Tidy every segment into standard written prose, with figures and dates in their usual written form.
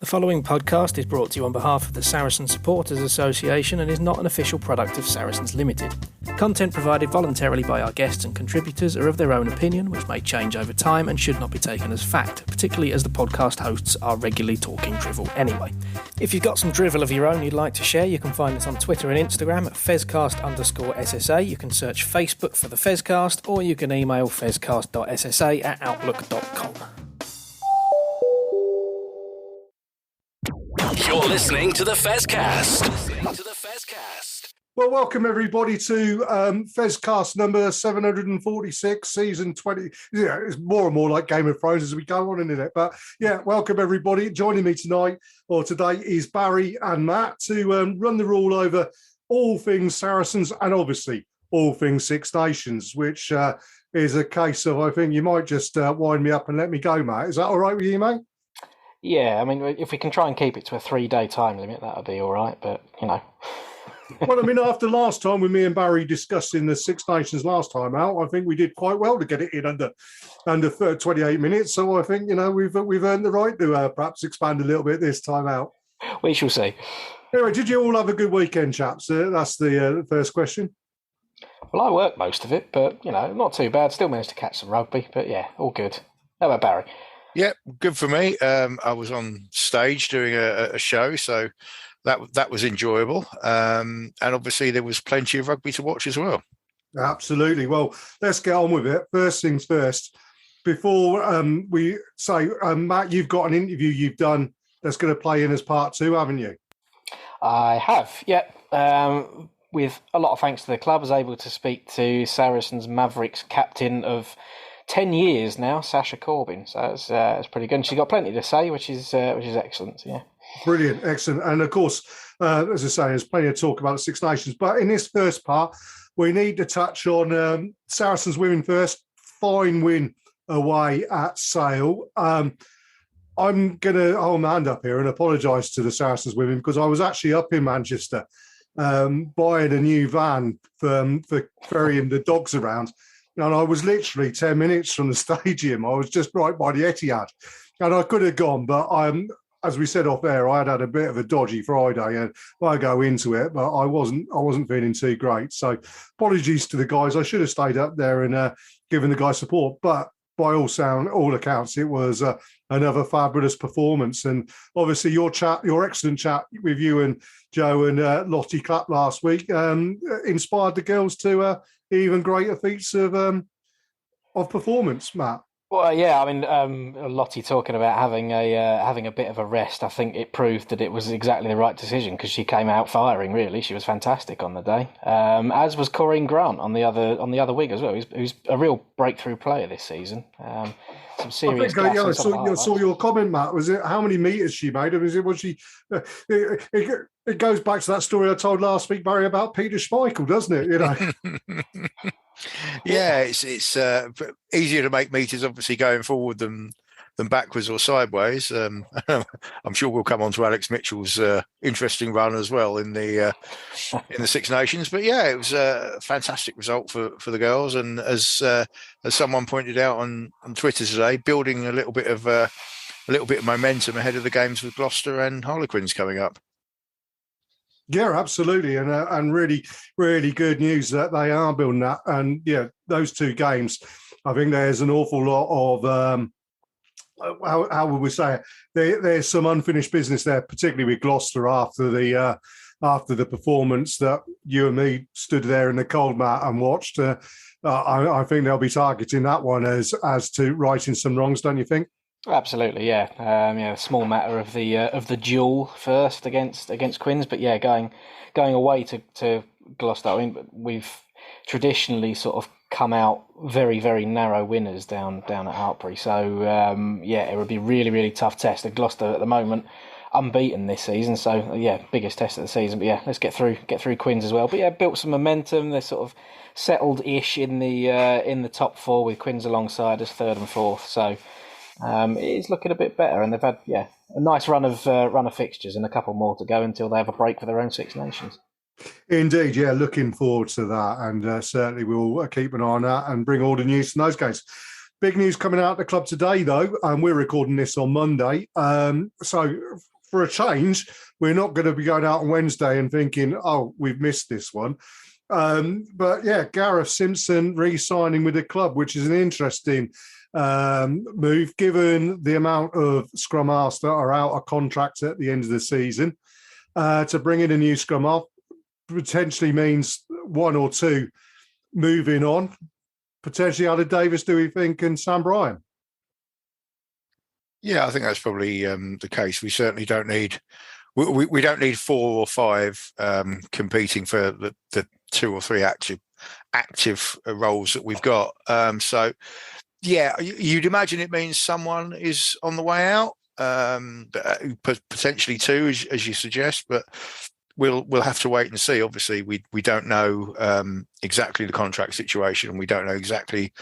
The following podcast is brought to you on behalf of the Saracens Supporters Association and is not an official product of Saracens Limited. Content provided voluntarily by our guests and contributors are of their own opinion, which may change over time and should not be taken as fact, particularly as the podcast hosts are regularly talking drivel anyway. If you've got some drivel of your own you'd like to share, you can find us on Twitter and Instagram at fezcast_SSA. You can search Facebook for the Fezcast, or you can email fezcast.ssa@outlook.com. You're listening to the Fezcast. Well, welcome everybody to Fezcast number 746, season 20. Yeah, it's more and more like Game of Thrones as we go on, isn't it? But yeah, welcome everybody. Joining me tonight or today is Barry and Matt to run the rule over all things Saracens and obviously all things Six Nations, which is a case of, I think you might just wind me up and let me go, Matt. Is that all right with you, mate? Yeah, I mean, if we can try and keep it to a 3-day time limit, that would be all right, but, you know. Well, I mean, after last time with me and Barry discussing the Six Nations last time out, I think we did quite well to get it in under 28 minutes. So I think, you know, we've earned the right to perhaps expand a little bit this time out. We shall see. Anyway, did you all have a good weekend, chaps? That's the first question. Well, I worked most of it, but, you know, not too bad. Still managed to catch some rugby, but yeah, all good. How about Barry? Yeah, good for me. I was on stage doing a show, so that was enjoyable. And obviously there was plenty of rugby to watch as well. Absolutely. Well, let's get on with it. First things first. Before we say, Matt, you've got an interview you've done that's going to play in as part 2, haven't you? I have, yeah. With a lot of thanks to the club, I was able to speak to Saracens Mavericks captain of 10 years now, Sasha Corbin. So it's pretty good. And she's got plenty to say, which is excellent. Yeah, brilliant, excellent. And of course, as I say, there's plenty of talk about the Six Nations. But in this first part, we need to touch on Saracens women first. Fine win away at Sale. I'm going to hold my hand up here and apologise to the Saracens women because I was actually up in Manchester buying a new van for ferrying the dogs around. And I was literally 10 minutes from the stadium. I was just right by the Etihad. And I could have gone, but as we said off air, I had a bit of a dodgy Friday and I go into it, but I wasn't feeling too great. So apologies to the guys. I should have stayed up there and given the guys support. But by all accounts, it was another fabulous performance. And obviously your excellent chat with you and Joe and Lottie Clapp last week inspired the girls to even greater feats of performance, Matt. Well, yeah, I mean, Lottie talking about having a bit of a rest. I think it proved that it was exactly the right decision because she came out firing. Really, she was fantastic on the day. As was Corinne Grant on the other wing as well, who's a real breakthrough player this season. Some serious. I saw your comment, Matt. Was it how many meters she made? It goes back to that story I told last week, Barry, about Peter Schmeichel, doesn't it? You know. Yeah, it's easier to make meters, obviously, going forward than backwards or sideways. I'm sure we'll come on to Alex Mitchell's interesting run as well in the Six Nations. But yeah, it was a fantastic result for the girls, and as someone pointed out on Twitter today, building a little bit of momentum ahead of the games with Gloucester and Harlequins coming up. Yeah, absolutely, and really, really good news that they are building that. And yeah, those 2 games, I think there's an awful lot of how would we say it? There's some unfinished business there, particularly with Gloucester after the performance that you and me stood there in the cold, Matt, and watched. I think they'll be targeting that one as to righting some wrongs, don't you think? Absolutely, yeah. Small matter of the duel first against Quins, but yeah, going away to Gloucester. I mean, we've traditionally sort of come out very, very narrow winners down at Hartpury. So it would be really, really tough test. And Gloucester at the moment unbeaten this season, so yeah, biggest test of the season. But yeah, let's get through Quins as well. But yeah, built some momentum. They're sort of settled-ish in the top 4 with Quins alongside us 3rd and 4th. So. It is looking a bit better, and they've had a nice run of fixtures and a couple more to go until they have a break for their own Six Nations. Indeed, yeah, looking forward to that, and certainly we'll keep an eye on that and bring all the news from those games. Big news coming out of the club today, though, and we're recording this on Monday. So for a change, we're not going to be going out on Wednesday and thinking, oh, we've missed this one. But yeah, Gareth Simpson re-signing with the club, which is an interesting move, given the amount of scrum halves that are out of contract at the end of the season. To bring in a new scrum half potentially means one or two moving on. Potentially Adam Davis, do we think, and Sam Bryan? Yeah, I think that's probably the case. We certainly don't need we don't need 4 or 5 competing for the 2 or 3 active roles that we've got. So, yeah, you'd imagine it means someone is on the way out, potentially 2, as you suggest, but we'll have to wait and see. Obviously, we don't know exactly the contract situation, and we don't know exactly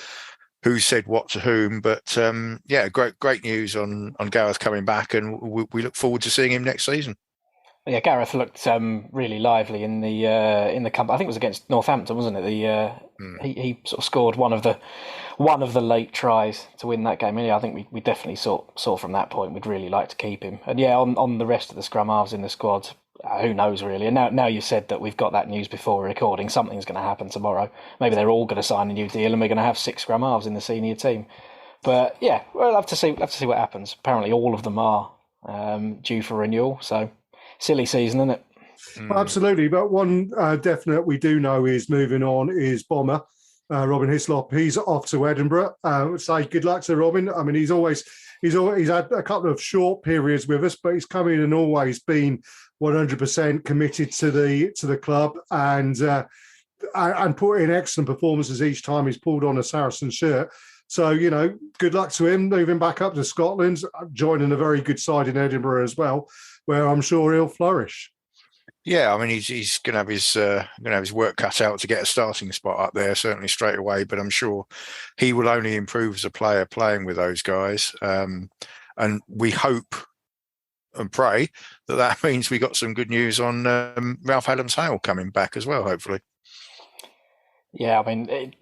who said what to whom. But yeah, great news on Gareth coming back, and we look forward to seeing him next season. Yeah, Gareth looked really lively in the camp. I think it was against Northampton, wasn't it? He sort of scored one of the late tries to win that game. I think we definitely saw from that point we'd really like to keep him. And yeah, on the rest of the scrum halves in the squad, who knows really? And now you said that we've got that news before recording. Something's going to happen tomorrow. Maybe they're all going to sign a new deal, and we're going to have 6 scrum halves in the senior team. But yeah, we'll have to see what happens. Apparently, all of them are due for renewal. So silly season, isn't it? Absolutely. But one definite we do know is moving on is Bomber. Robin Hislop. He's off to Edinburgh. Say good luck to Robin. I mean, he's had a couple of short periods with us, but he's come in and always been 100% committed to the club and put in excellent performances each time he's pulled on a Saracen shirt. So, good luck to him moving back up to Scotland, joining a very good side in Edinburgh as well, where I'm sure he'll flourish. Yeah, I mean, he's going to have his work cut out to get a starting spot up there, certainly straight away. But I'm sure he will only improve as a player playing with those guys. And we hope and pray that means we got some good news on Ralph Adams-Hale coming back as well, hopefully. Yeah, I mean,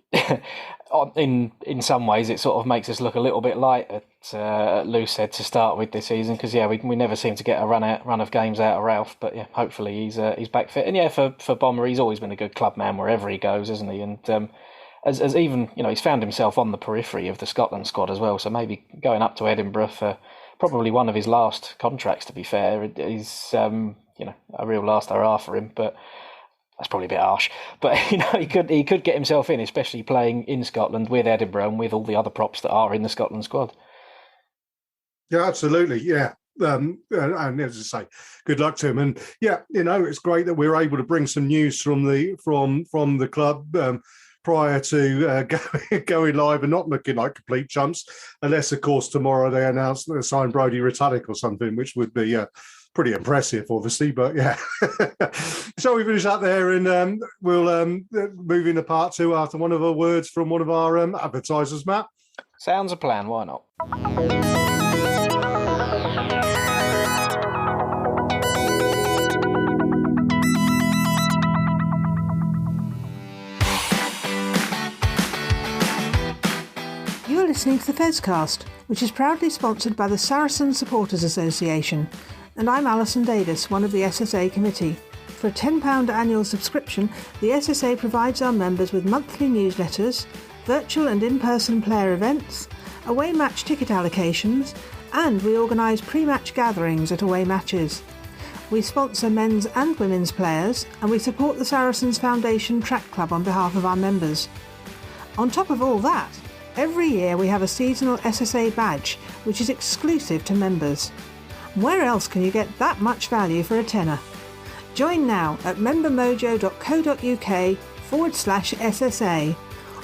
in some ways, it sort of makes us look a little bit light at Loosehead to start with this season, because we never seem to get a run of games out of Ralph. But yeah, hopefully he's back fit. And yeah, for Bomber, he's always been a good club man wherever he goes, isn't he? And as even he's found himself on the periphery of the Scotland squad as well. So maybe going up to Edinburgh for probably one of his last contracts, to be fair, is a real last hurrah for him. But that's probably a bit harsh, but he could get himself in, especially playing in Scotland with Edinburgh and with all the other props that are in the Scotland squad. Yeah, absolutely. Yeah. And as I say, good luck to him. And yeah, it's great that we're able to bring some news from the club prior to going live and not looking like complete chumps, unless of course tomorrow they announce that they signed Brodie Retallick or something, which would be pretty impressive, obviously, but yeah. So we finish up there, and we'll move into part 2 after one of our words from one of our advertisers, Matt. Sounds a plan, why not? You are listening to the Fezcast, which is proudly sponsored by the Saracens Supporters Association, and I'm Alison Davis, one of the SSA committee. For a £10 annual subscription, the SSA provides our members with monthly newsletters, virtual and in-person player events, away match ticket allocations, and we organise pre-match gatherings at away matches. We sponsor men's and women's players, and we support the Saracens Foundation Track Club on behalf of our members. On top of all that, every year we have a seasonal SSA badge, which is exclusive to members. Where else can you get that much value for a tenner? Join now at membermojo.co.uk/SSA,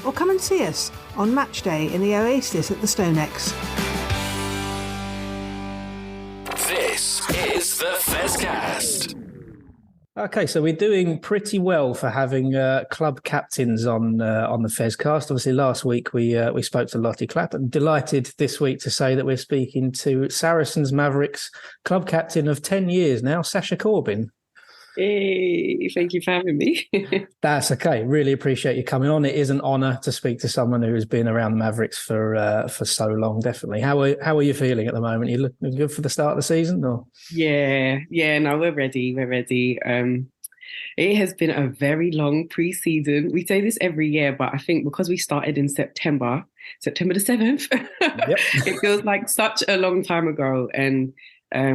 or come and see us on match day in the Oasis at the Stonex. This is the Fezcast. Okay, so we're doing pretty well for having club captains on the Fezcast. Obviously, last week we spoke to Lottie Clapp. I'm delighted this week to say that we're speaking to Saracens Mavericks club captain of 10 years now, Sasha Corbin. Hey, thank you for having me. That's okay. Really appreciate you coming on. It is an honour to speak to someone who has been around the Mavericks for so long. Definitely. How are you feeling at the moment? You looking good for the start of the season, or? Yeah, no, we're ready. We're ready. It has been a very long pre-season. We say this every year, but I think because we started in September the 7th, Yep. it feels like such a long time ago. And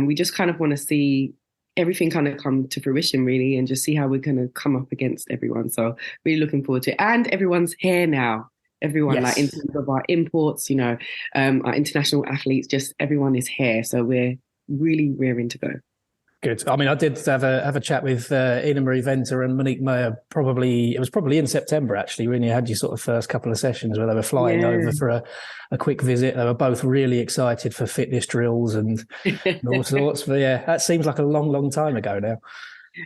we just kind of want to see everything kind of come to fruition, really, and just see how we're going to come up against everyone. So really looking forward to it. And everyone's here now. Everyone, Yes. like in terms of our imports, our international athletes, just everyone is here. So we're really rearing to go. Good. I mean, I did have a chat with Ina Marie Venter and Monique Mayer. It was probably in September, actually, when you had your sort of first couple of sessions where they were flying over for a quick visit. They were both really excited for fitness drills and all sorts. But yeah, that seems like a long, long time ago now.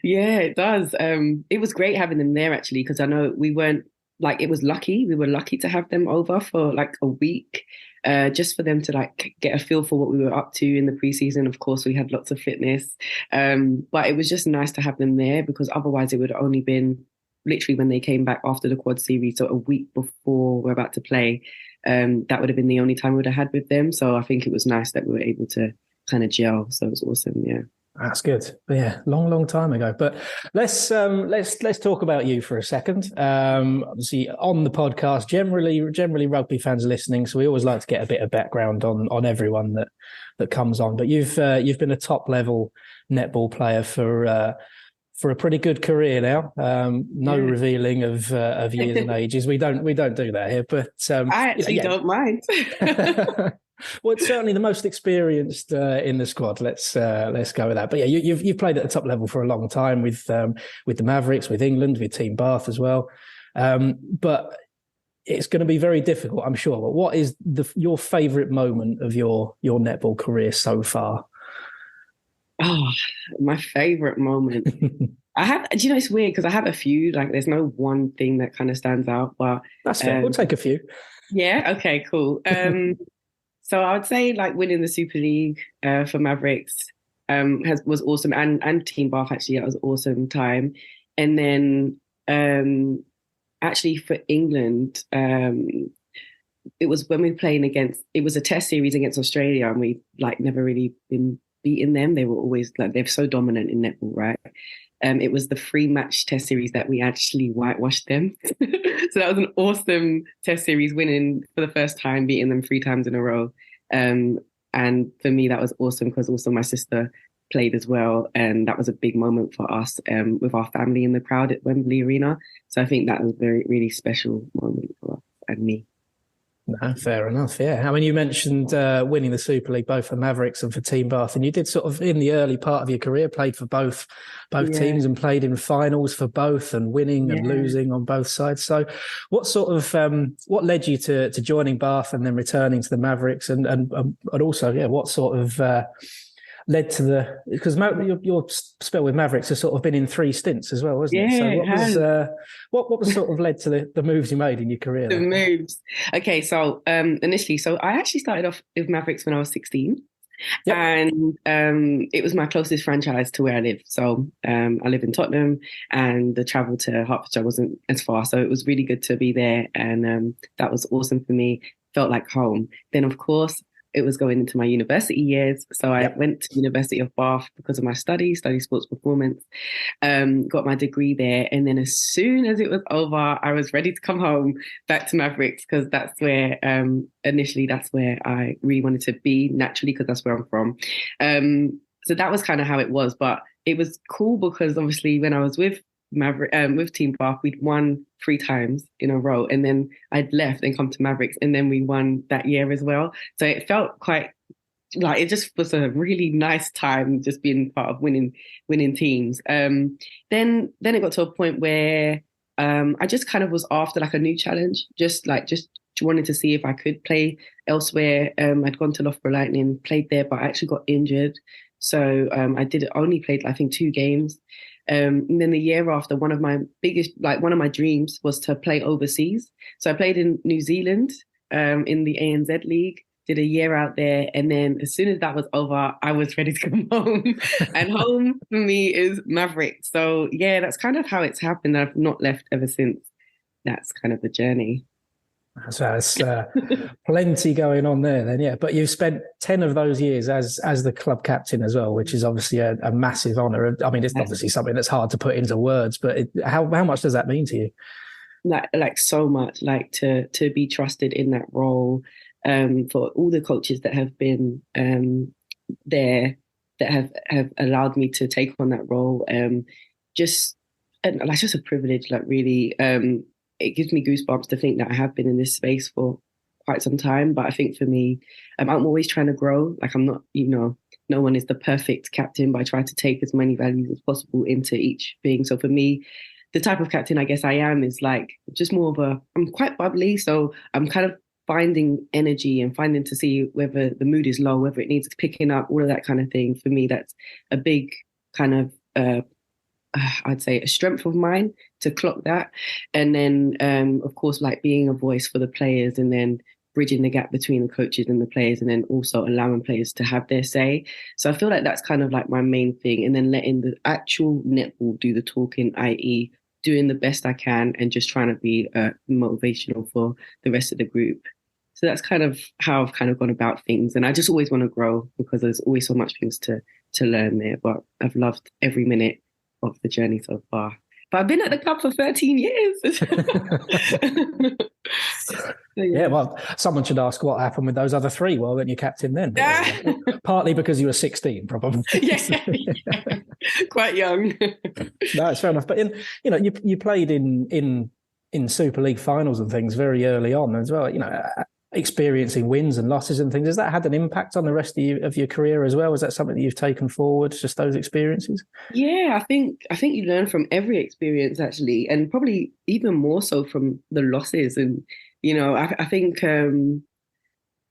Yeah, it does. It was great having them there, actually, because I know we weren't like, it was lucky. We were lucky to have them over for like a week. Just for them to like get a feel for what we were up to in the preseason. Of course, we had lots of fitness, but it was just nice to have them there because otherwise it would have only been literally when they came back after the quad series, so a week before we're about to play. That would have been the only time we would have had with them. So I think it was nice that we were able to kind of gel. So it was awesome. Yeah. That's good. But yeah, long, long time ago. But let's talk about you for a second. Obviously, on the podcast, generally rugby fans are listening, so we always like to get a bit of background on everyone that comes on. But you've been a top level netball player for a pretty good career now. No revealing of years and ages. We don't do that here. But I actually don't mind. Well, it's certainly the most experienced in the squad. Let's go with that. But yeah, you've played at the top level for a long time with the Mavericks, with England, with Team Bath as well. But it's going to be very difficult, I'm sure. But what is your favourite moment of your netball career so far? Oh, my favourite moment. I have. Do you know it's weird because I have a few. Like, there's no one thing that kind of stands out. But that's fair. We'll take a few. Yeah. Okay. Cool. So I would say like winning the Super League for Mavericks was awesome, and Team Bath actually, that was an awesome time. And then actually for England, it was when we were playing against. It was a test series against Australia, and we like never really been beating them. They were always like they're so dominant in netball, right? It was the 3-match test series that we actually whitewashed them. So that was an awesome test series, winning for the first time, beating them 3 times in a row. And for me, that was awesome because also my sister played as well. And that was a big moment for us with our family in the crowd at Wembley Arena. So I think that was a very, really special moment for us and me. No, fair enough. Yeah. I mean, you mentioned winning the Super League, both for Mavericks and for Team Bath, and you did sort of in the early part of your career played for both teams and played in finals for both and winning and losing on both sides. So what sort of what led you to joining Bath and then returning to the Mavericks and also, what sort of led to because your spell with Mavericks has sort of been in 3 stints as well, hasn't it? So what was sort of led to the moves you made in your career? The moves. Okay, so initially, I actually started off with Mavericks when I was 16. Yep. And it was my closest franchise to where I live. So I live in Tottenham, and the travel to Hertfordshire wasn't as far. So it was really good to be there, and that was awesome for me. Felt like home. Then, of course, it was going into my university years. So I went to University of Bath because of my study sports performance, got my degree there. And then as soon as it was over, I was ready to come home back to Mavericks because that's where, initially, that's where I really wanted to be naturally because that's where I'm from. So that was kind of how it was. But it was cool because obviously when I was with Team Bath, we'd won 3 times in a row, and then I'd left and come to Mavericks, and then we won that year as well. So it felt quite like it just was a really nice time just being part of winning teams. Then it got to a point where I just kind of was after like a new challenge, just wanted to see if I could play elsewhere. I'd gone to Loughborough Lightning, played there, but I actually got injured. So I only played, I think, 2 games. And then the year after, one of my dreams was to play overseas. So I played in New Zealand in the ANZ League. did a year out there. And then as soon as that was over, I was ready to come home. And home for me is Mavericks. So yeah, that's kind of how it's happened. I've not left ever since. That's kind of the journey. So it's plenty going on there then, yeah. But you've spent 10 of those years as the club captain as well, which is obviously a massive honour. I mean, it's obviously something that's hard to put into words, but how much does that mean to you? Like so much, like to be trusted in that role, for all the coaches that have been there, that have allowed me to take on that role. Just a privilege, like really. It gives me goosebumps to think that I have been in this space for quite some time. But I think for me, I'm always trying to grow. Like I'm not, no one is the perfect captain, but I try to take as many values as possible into each thing. So for me, the type of captain I guess I am is like just more of I'm quite bubbly. So I'm kind of finding energy and finding to see whether the mood is low, whether it needs picking up, all of that kind of thing. For me, that's a big kind of, I'd say a strength of mine to clock that. And then, of course, like being a voice for the players and then bridging the gap between the coaches and the players and then also allowing players to have their say. So I feel like that's kind of like my main thing. And then letting the actual netball do the talking, i.e. doing the best I can and just trying to be motivational for the rest of the group. So that's kind of how I've kind of gone about things. And I just always want to grow because there's always so much things to learn there. But I've loved every minute of the journey so far. But I've been at the club for 13 years. Yeah, well, someone should ask what happened with those other 3 while when you captain then. Partly because you were 16, probably. Yeah. Quite young. No, it's fair enough. But you played in Super League finals and things very early on as well. Experiencing wins and losses and things. Has that had an impact on the rest of your career as well? Is that something that you've taken forward, just those experiences? Yeah, I think you learn from every experience actually, and probably even more so from the losses. And I think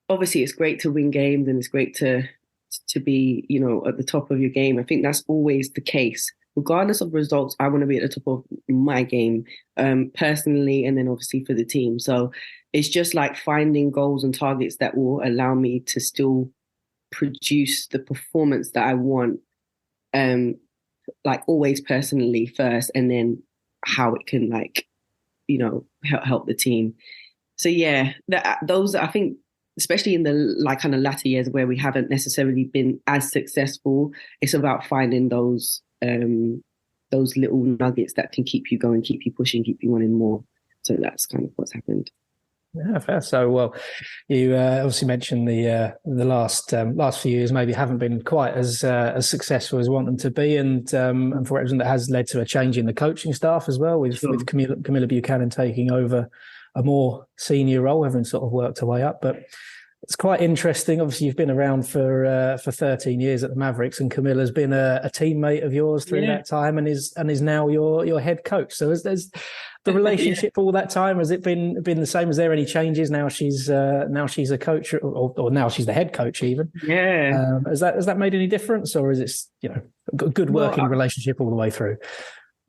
obviously it's great to win games and it's great to be at the top of your game. I think that's always the case. Regardless of results, I want to be at the top of my game, personally, and then obviously for the team. So it's just like finding goals and targets that will allow me to still produce the performance that I want, like always personally first, and then how it can help the team. So yeah, those I think, especially in the like kind of latter years where we haven't necessarily been as successful, it's about finding those little nuggets that can keep you going, keep you pushing, keep you wanting more. So that's kind of what's happened. Yeah, fair. So, well, you obviously mentioned the last few years maybe haven't been quite as successful as you want them to be, and for everything that has led to a change in the coaching staff as well, with Camilla Buchanan taking over a more senior role, having sort of worked her way up. But it's quite interesting. Obviously, you've been around for 13 years at the Mavericks, and Camilla's been a teammate of yours through that time, and is now your head coach. So, there's the relationship all that time, has it been the same? Is there any changes now? She's a coach, or now she's the head coach even. Yeah. Has that made any difference, or is it a good working relationship all the way through?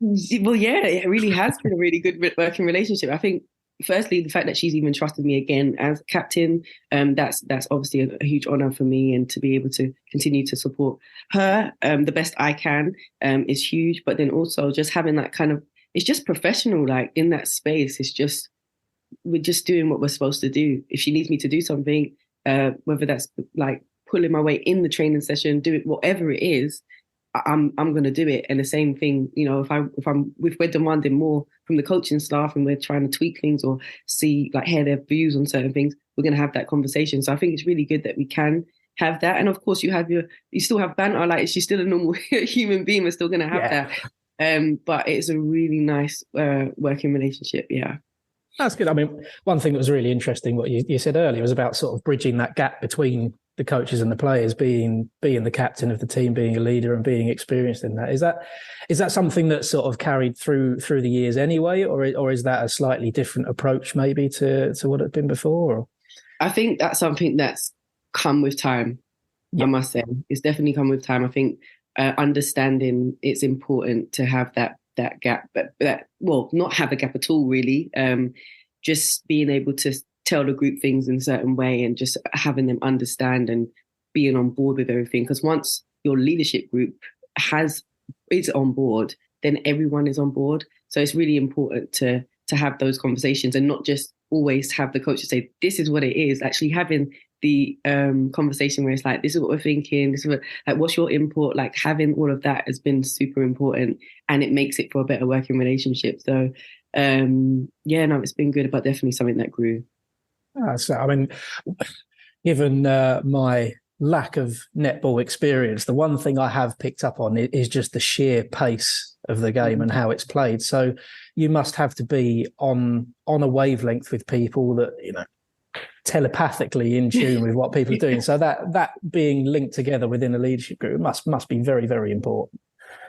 Well, yeah, it really has been a really good working relationship. I think, firstly, the fact that she's even trusted me again as captain, that's obviously a huge honour for me, and to be able to continue to support her the best I can is huge. But then also just having that kind of, it's just professional, like in that space. It's just, we're just doing what we're supposed to do. If she needs me to do something, whether that's like pulling my weight in the training session, do it, whatever it is, I'm going to do it. And the same thing, if we're demanding more from the coaching staff and we're trying to tweak things or hear their views on certain things, we're going to have that conversation. So I think it's really good that we can have that. And of course, you still have banter. Like, she's still a normal human being. We're still going to have that. But it's a really nice working relationship. Yeah. That's good. I mean, one thing that was really interesting, what you said earlier, was about sort of bridging that gap between the coaches and the players, being the captain of the team, being a leader and being experienced in that. Is that something that sort of carried through the years anyway, or is that a slightly different approach maybe to what it's been before? Or? I think that's something that's come with time. I must say, it's definitely come with time. I think understanding it's important to have that gap, but not have a gap at all, really. Just being able to tell the group things in a certain way, and just having them understand and being on board with everything. Because once your leadership group is on board, then everyone is on board. So it's really important to have those conversations and not just always have the coach say, this is what it is. Actually having the conversation where it's like, this is what we're thinking, this is what, like, what's your input? Like, having all of that has been super important, and it makes it for a better working relationship. So it's been good, but definitely something that grew. So, I mean, given my lack of netball experience, the one thing I have picked up on is just the sheer pace of the game and how it's played. So you must have to be on a wavelength with people that, you know, telepathically in tune with what people are doing. So that being linked together within a leadership group must be very, very important.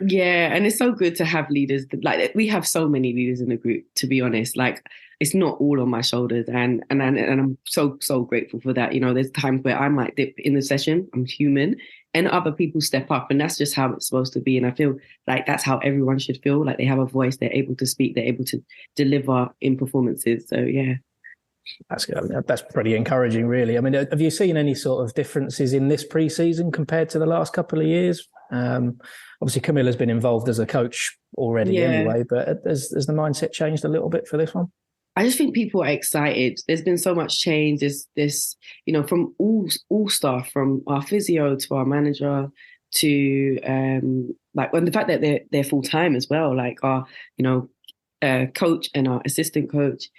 Yeah, and it's so good to have leaders. Like, we have so many leaders in the group, to be honest. Like, it's not all on my shoulders, and I'm so grateful for that. You know, there's times where I might dip in the session, I'm human, and other people step up, and that's just how it's supposed to be. And I feel like that's how everyone should feel. Like, they have a voice, they're able to speak, they're able to deliver in performances. So yeah. That's good. That's pretty encouraging, really. I mean, have you seen any sort of differences in this pre-season compared to the last couple of years? Obviously, Camilla's been involved as a coach already anyway, but has the mindset changed a little bit for this one? I just think people are excited. There's been so much change. There's this, you know, from all staff, from our physio to our manager to and the fact that they're full time as well, like our, you know, coach and our assistant coach,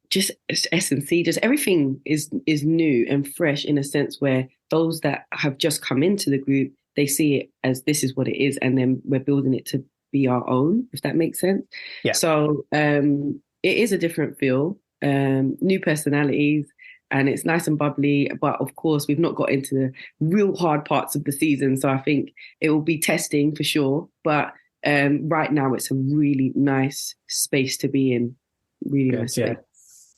just S&C, just everything is new and fresh, in a sense where those that have just come into the group, they see it as this is what it is, and then we're building it to be our own, if that makes sense. Yeah. So it is a different feel, new personalities, and it's nice and bubbly. But of course, we've not got into the real hard parts of the season, so I think it will be testing for sure. But right now, it's a really nice space to be in. Really nice space.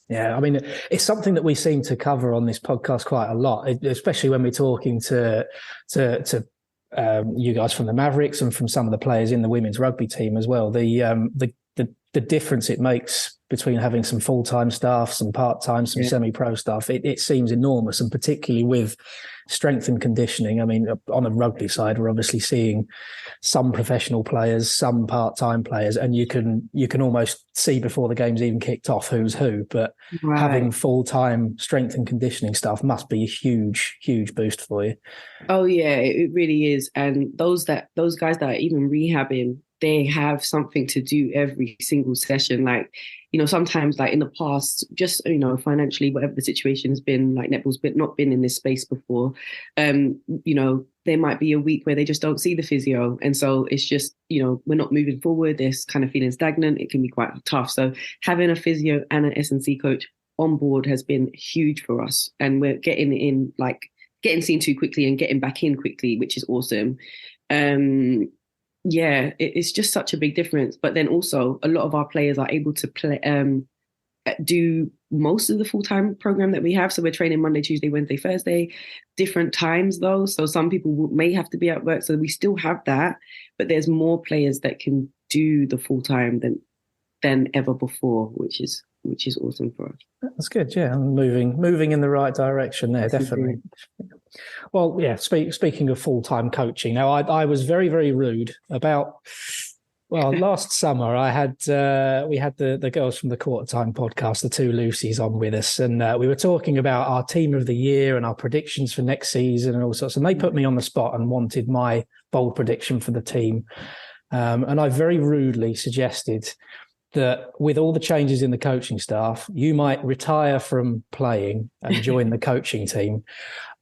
Yeah, I mean, it's something that we seem to cover on this podcast quite a lot, especially when we're talking to you guys from the Mavericks and from some of the players in the women's rugby team as well. The difference it makes between having some full-time staff, some part-time, some semi-pro staff, it seems enormous, and particularly with strength and conditioning. I mean, on the rugby side, we're obviously seeing some professional players, some part-time players, and you can almost see before the game's even kicked off who's who. But having full-time strength and conditioning staff must be a huge, huge boost for you. Oh yeah, it really is. And those guys that are even rehabbing, they have something to do every single session. Like, you know, sometimes, like in the past, just, you know, financially, whatever the situation has been, like netball's not been in this space before. You know, there might be a week where they just don't see the physio. And so it's just, you know, we're not moving forward. They're kind of feeling stagnant. It can be quite tough. So having a physio and an S&C coach on board has been huge for us. And we're getting seen to quickly and getting back in quickly, which is awesome. Yeah, it's just such a big difference. But then also a lot of our players are able to play, do most of the full-time program that we have. So we're training Monday, Tuesday, Wednesday, Thursday, different times though. So some people may have to be at work. So we still have that, but there's more players that can do the full-time than ever before, which is awesome for us. That's good. Yeah, I'm moving in the right direction there, definitely. Well, yeah, speaking of full-time coaching, now I was very, very rude about, last summer we had the girls from the Quarter Time podcast, the two Lucy's, on with us, and we were talking about our team of the year and our predictions for next season and all sorts, and they put me on the spot and wanted my bold prediction for the team. And I very rudely suggested that with all the changes in the coaching staff, you might retire from playing and join the coaching team,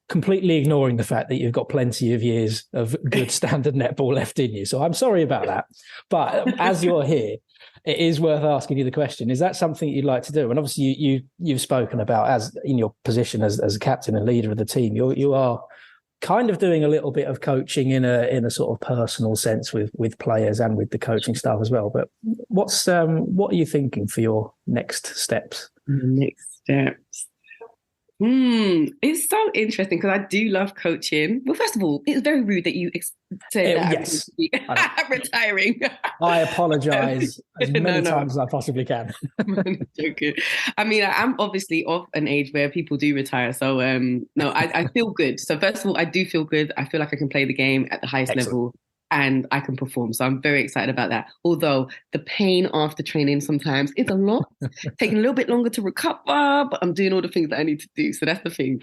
completely ignoring the fact that you've got plenty of years of good standard netball left in you. So I'm sorry about that. But as you're here, it is worth asking you the question, is that something you'd like to do? And obviously you've spoken about, as in your position as a captain and leader of the team, you are kind of doing a little bit of coaching in a sort of personal sense with players and with the coaching staff as well. But what are you thinking for your next steps? Next steps. It's so interesting because I do love coaching. Well, first of all, it's very rude that you said that Yes. I'm retiring. I apologise as many times as I possibly can. I'm joking. I mean, I'm obviously of an age where people do retire. So, no, I feel good. So, first of all, I do feel good. I feel like I can play the game at the highest level and I can perform. So I'm very excited about that. Although the pain after training sometimes is a lot, taking a little bit longer to recover, but I'm doing all the things that I need to do. So that's the thing.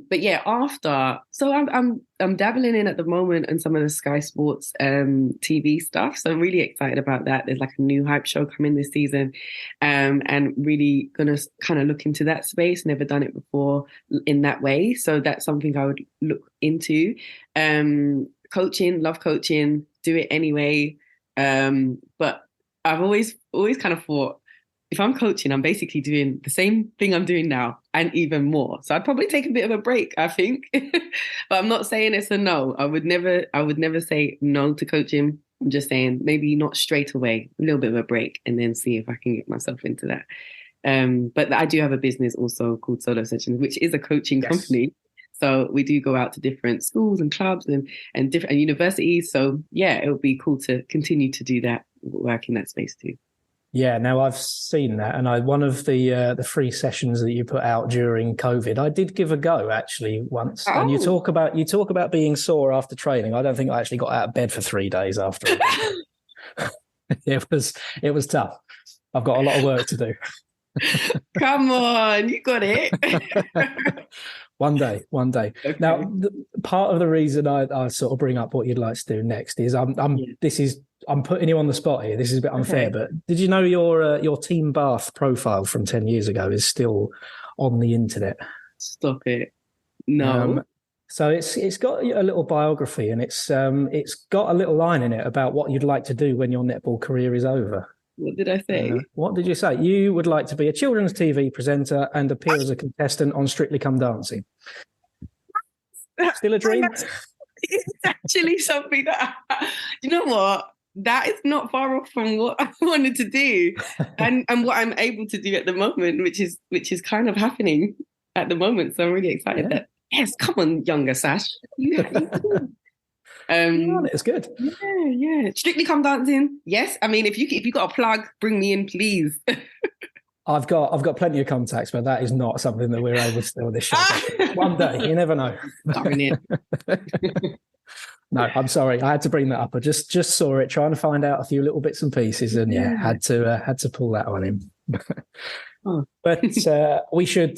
But yeah, after, so I'm dabbling in at the moment and some of the Sky Sports TV stuff. So I'm really excited about that. There's like a new hype show coming this season, and really gonna kind of look into that space. Never done it before in that way. So that's something I would look into. Coaching, love coaching, do it anyway. But I've always kind of thought, if I'm coaching, I'm basically doing the same thing I'm doing now and even more. So I'd probably take a bit of a break, I think. But I'm not saying it's a no. I would never say no to coaching. I'm just saying maybe not straight away, a little bit of a break, and then see if I can get myself into that. But I do have a business also called Solo Sessions, which is a coaching company. So we do go out to different schools and clubs and different universities. So yeah, it would be cool to continue to do that, work in that space too. Yeah, now I've seen that, and one of the free sessions that you put out during COVID, I did give a go actually once. Oh. And you talk about being sore after training. I don't think I actually got out of bed for 3 days after. It was tough. I've got a lot of work to do. Come on, you got it. One day. Okay. Now, part of the reason I sort of bring up what you'd like to do next is I'm putting you on the spot here. This is a bit unfair, but did you know your Team Bath profile from 10 years ago is still on the internet? Stop it. No. So it's got a little biography, and it's got a little line in it about what you'd like to do when your netball career is over. What did I say? What did you say? You would like to be a children's TV presenter and appear as a contestant on Strictly Come Dancing. Still a dream? It's actually something that, you know what? That is not far off from what I wanted to do and what I'm able to do at the moment, which is kind of happening at the moment. So I'm really excited that, yes, come on, younger Sash. It's good. Yeah. Strictly Come Dancing. Yes. I mean, if you got a plug, bring me in, please. I've got plenty of contacts, but that is not something that we're able to do on this show. One day, you never know. Darn it. No, I'm sorry. I had to bring that up. I just saw it, trying to find out a few little bits and pieces, and had to pull that one in. But we should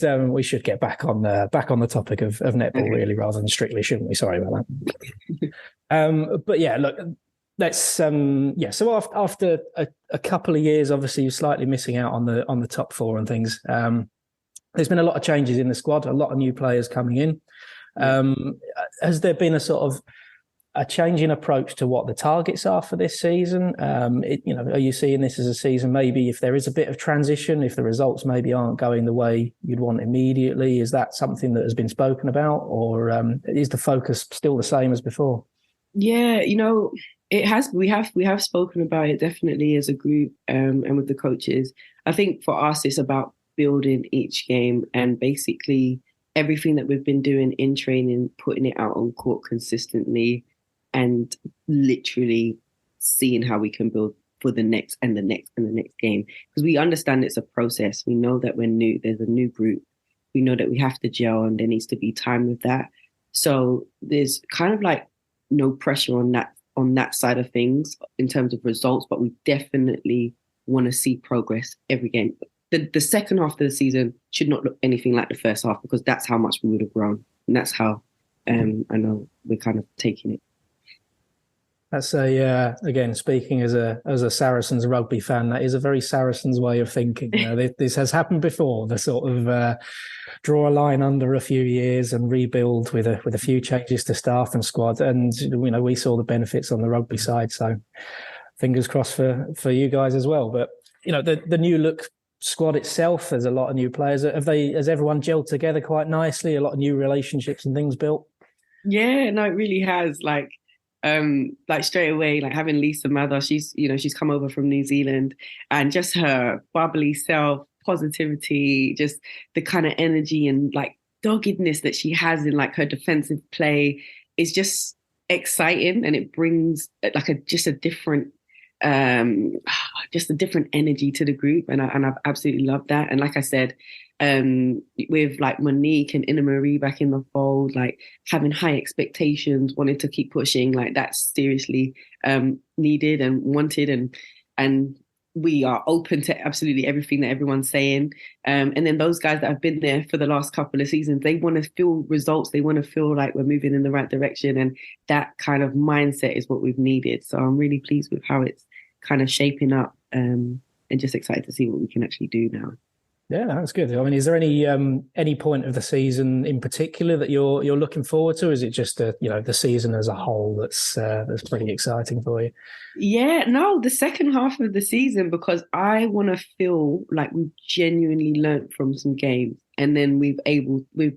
get back on the topic of netball, really, rather than Strictly, shouldn't we? Sorry about that. But yeah, look, let's So after a couple of years, obviously you're slightly missing out on the top four and things. There's been a lot of changes in the squad, a lot of new players coming in. Has there been a sort of a change in approach to what the targets are for this season? Are you seeing this as a season, maybe if there is a bit of transition, if the results maybe aren't going the way you'd want immediately, is that something that has been spoken about, or is the focus still the same as before? Yeah, it has. We have spoken about it definitely as a group, and with the coaches. I think for us, it's about building each game and basically everything that we've been doing in training, putting it out on court consistently, and literally seeing how we can build for the next and the next and the next game. Because we understand it's a process. We know that we're new. There's a new group. We know that we have to gel, and there needs to be time with that. So there's kind of like no pressure on that side of things in terms of results, but we definitely want to see progress every game. The second half of the season should not look anything like the first half, because that's how much we would have grown. And that's how I know we're kind of taking it. That's again, speaking as a Saracens rugby fan, that is a very Saracens way of thinking. This has happened before, the sort of draw a line under a few years and rebuild with a few changes to staff and squad. And, we saw the benefits on the rugby side. So fingers crossed for you guys as well. But, the new look squad itself, there's a lot of new players. Has everyone gelled together quite nicely? A lot of new relationships and things built? Yeah, no, it really has. Like straight away, like having Lisa Mather, she's come over from New Zealand, and just her bubbly self, positivity, just the kind of energy and like doggedness that she has in like her defensive play is just exciting, and it brings like just a different energy to the group, and I've absolutely loved that. And like I said, with like Monique and Ina Marie back in the fold, like having high expectations, wanting to keep pushing, like that's seriously needed and wanted, and we are open to absolutely everything that everyone's saying. And then those guys that have been there for the last couple of seasons, they want to feel results. They want to feel like we're moving in the right direction. And that kind of mindset is what we've needed. So I'm really pleased with how it's kind of shaping up, and just excited to see what we can actually do now. Yeah, that's good. I mean, is there any point of the season in particular that you're looking forward to? Or is it just the season as a whole that's pretty exciting for you? Yeah, no, the second half of the season, because I want to feel like we've genuinely learnt from some games, and then we've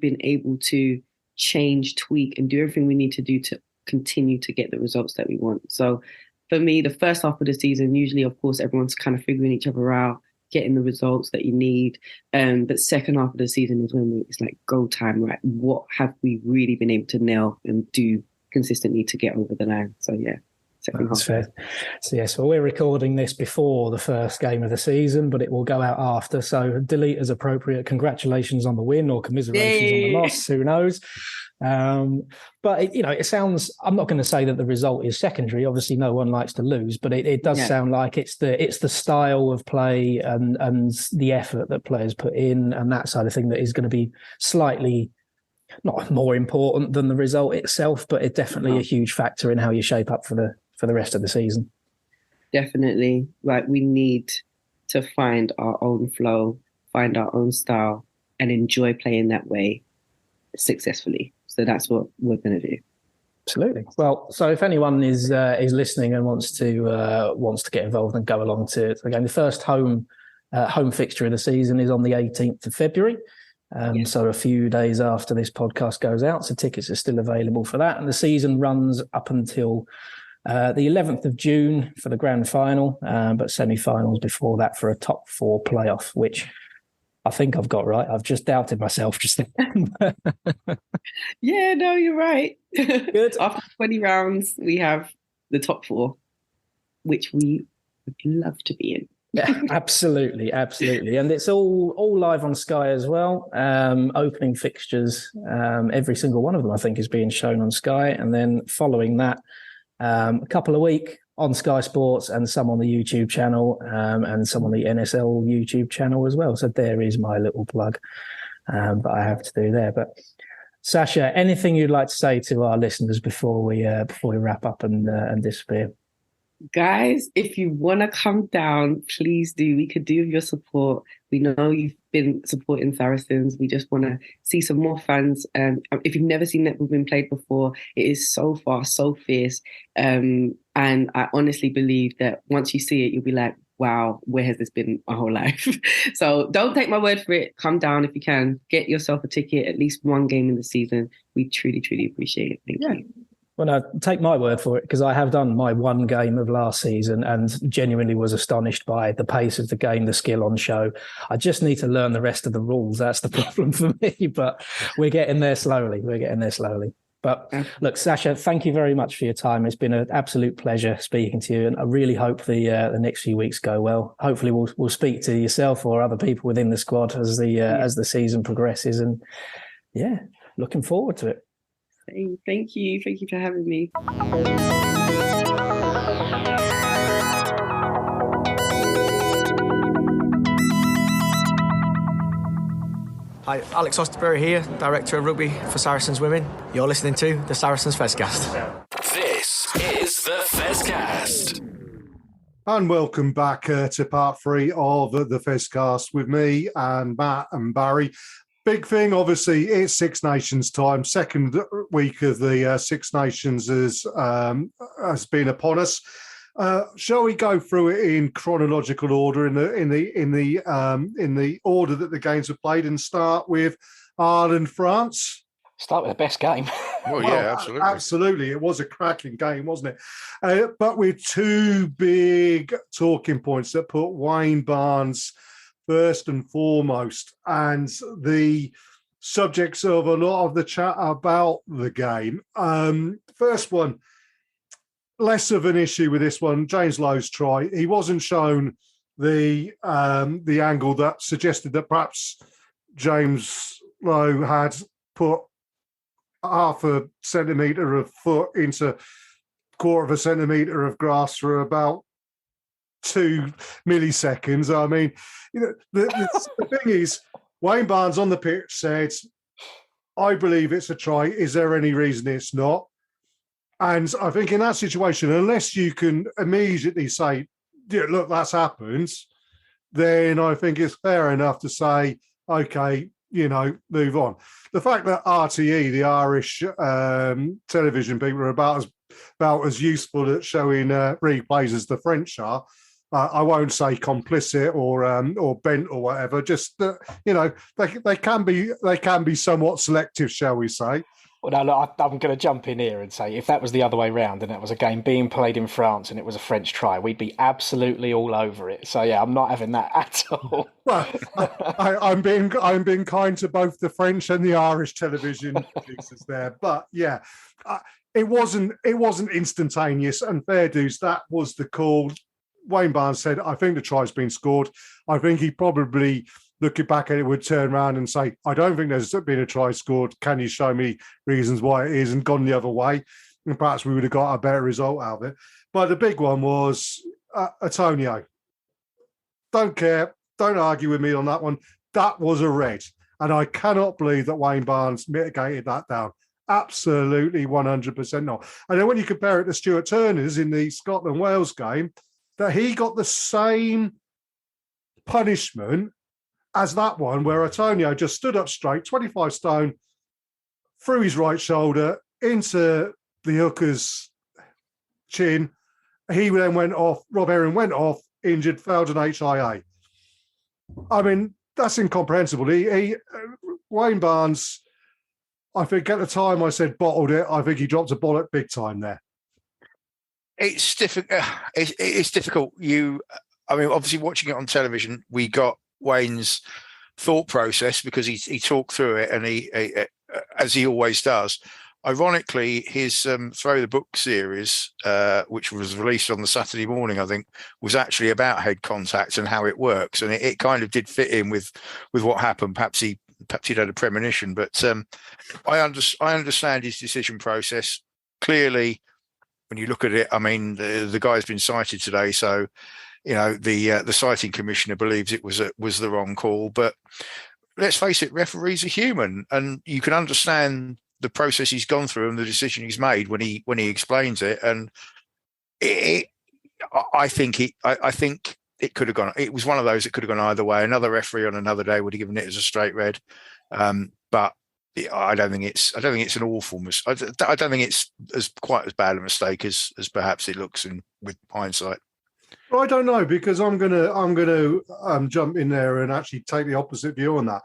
been able to change, tweak, and do everything we need to do to continue to get the results that we want. So for me, the first half of the season, usually, of course, everyone's kind of figuring each other out, getting the results that you need. But second half of the season is when it's like go time, right? What have we really been able to nail and do consistently to get over the line? So yeah, second That's half. fair. So yes, well, we're recording this before the first game of the season, but it will go out after. So delete as appropriate. Congratulations on the win, or commiserations on the loss. Who knows? But it sounds, I'm not going to say that the result is secondary. Obviously, no one likes to lose, but it does sound like it's the style of play and the effort that players put in and that side of thing that is going to be slightly not more important than the result itself, but it's definitely a huge factor in how you shape up for the rest of the season. Definitely. Like, we need to find our own flow, find our own style, and enjoy playing that way successfly. So that's what we're going to do. Absolutely. Well, so if anyone is listening and wants to get involved and go along to the game, the first home fixture of the season is on the 18th of February. So a few days after this podcast goes out, so tickets are still available for that. And the season runs up until the 11th of June for the grand final, but semi-finals before that for a top four playoff, which I think I've got right. I've just doubted myself just then. Yeah, no, you're right. Good. After 20 rounds, we have the top four, which we would love to be in. Yeah, absolutely. And it's all live on Sky as well. Opening fixtures, every single one of them, I think, is being shown on Sky. And then following that, a couple a week on Sky Sports and some on the YouTube channel, and some on the NSL YouTube channel as well. So there is my little plug that I have to do there. But Sasha, anything you'd like to say to our listeners before we wrap up and disappear? Guys, if you want to come down, please do. We could do with your support. We know you've been supporting Saracens. We just want to see some more fans. If you've never seen netball being played before, it is so fast, so fierce. And I honestly believe that once you see it, you'll be like, wow, where has this been my whole life? So don't take my word for it. Come down if you can. Get yourself a ticket, at least one game in the season. We truly, truly appreciate it. Thank you. Well, no, take my word for it, because I have done my one game of last season and genuinely was astonished by the pace of the game, the skill on show. I just need to learn the rest of the rules. That's the problem for me, but we're getting there slowly. But look, Sasha, thank you very much for your time. It's been an absolute pleasure speaking to you, and I really hope the next few weeks go well. Hopefully we'll speak to yourself or other people within the squad as the season progresses, and yeah, looking forward to it. Thank you for having me. Hi, Alex Osterberry here, Director of Rugby for Saracens Women. You're listening to the Saracens Fezcast. This is the Fezcast. And welcome back to part 3 of the Fezcast with me and Matt and Barry. Big thing, obviously, it's Six Nations time. Second week of the Six Nations has been upon us. Shall we go through it in chronological order, in the order that the games were played, and start with Ireland, France? Start with the best game. Well, yeah, absolutely. Absolutely. It was a cracking game, wasn't it? But with two big talking points that put Wayne Barnes first and foremost, and the subjects of a lot of the chat about the game. First one, less of an issue with this one. James Lowe's try. He wasn't shown the angle that suggested that perhaps James Lowe had put half a centimetre of foot into quarter of a centimetre of grass for about 2 milliseconds. I mean, the thing is, Wayne Barnes on the pitch said, I believe it's a try. Is there any reason it's not? And I think in that situation, unless you can immediately say, yeah, look, that's happened, then I think it's fair enough to say, okay, move on. The fact that RTE, the Irish television people, are about as useful at showing replays as the French are, I won't say complicit or bent or whatever. Just they can be somewhat selective, shall we say? Well, no, look, I'm going to jump in here and say if that was the other way round and it was a game being played in France and it was a French try, we'd be absolutely all over it. So yeah, I'm not having that at all. Well, I'm being kind to both the French and the Irish television producers there, but yeah, it wasn't instantaneous. And fair dues, that was the call. Wayne Barnes said, I think the try's been scored. I think he probably, looking back at it, would turn around and say, I don't think there's been a try scored. Can you show me reasons why it is? And gone the other way. And perhaps we would have got a better result out of it. But the big one was Antonio. Don't care. Don't argue with me on that one. That was a red. And I cannot believe that Wayne Barnes mitigated that down. Absolutely 100% not. And then when you compare it to Stuart Turner's in the Scotland-Wales game, that he got the same punishment as that one, where Antonio just stood up straight, 25 stone, through his right shoulder into the hooker's chin. He then went off, Rob Herring went off, injured, failed an HIA. I mean, that's incomprehensible. Wayne Barnes, I think at the time I said bottled it. I think he dropped a bollock big time there. It's difficult. It's difficult. Obviously watching it on television, we got Wayne's thought process because he talked through it, and he as he always does. Ironically, his Throw the Book series, which was released on the Saturday morning, I think, was actually about head contact and how it works, and it kind of did fit in with what happened. Perhaps he'd had a premonition, but I understand his decision process. Clearly, when you look at it, I mean, the guy's been cited today, so the citing commissioner believes it was the wrong call. But let's face it, referees are human, and you can understand the process he's gone through and the decision he's made when he explains it. And I think it could have gone. It was one of those that could have gone either way. Another referee on another day would have given it as a straight red, but I don't think it's an awful mistake. I don't think it's quite as bad a mistake as perhaps it looks with hindsight. Well, I don't know, because I'm gonna jump in there and actually take the opposite view on that.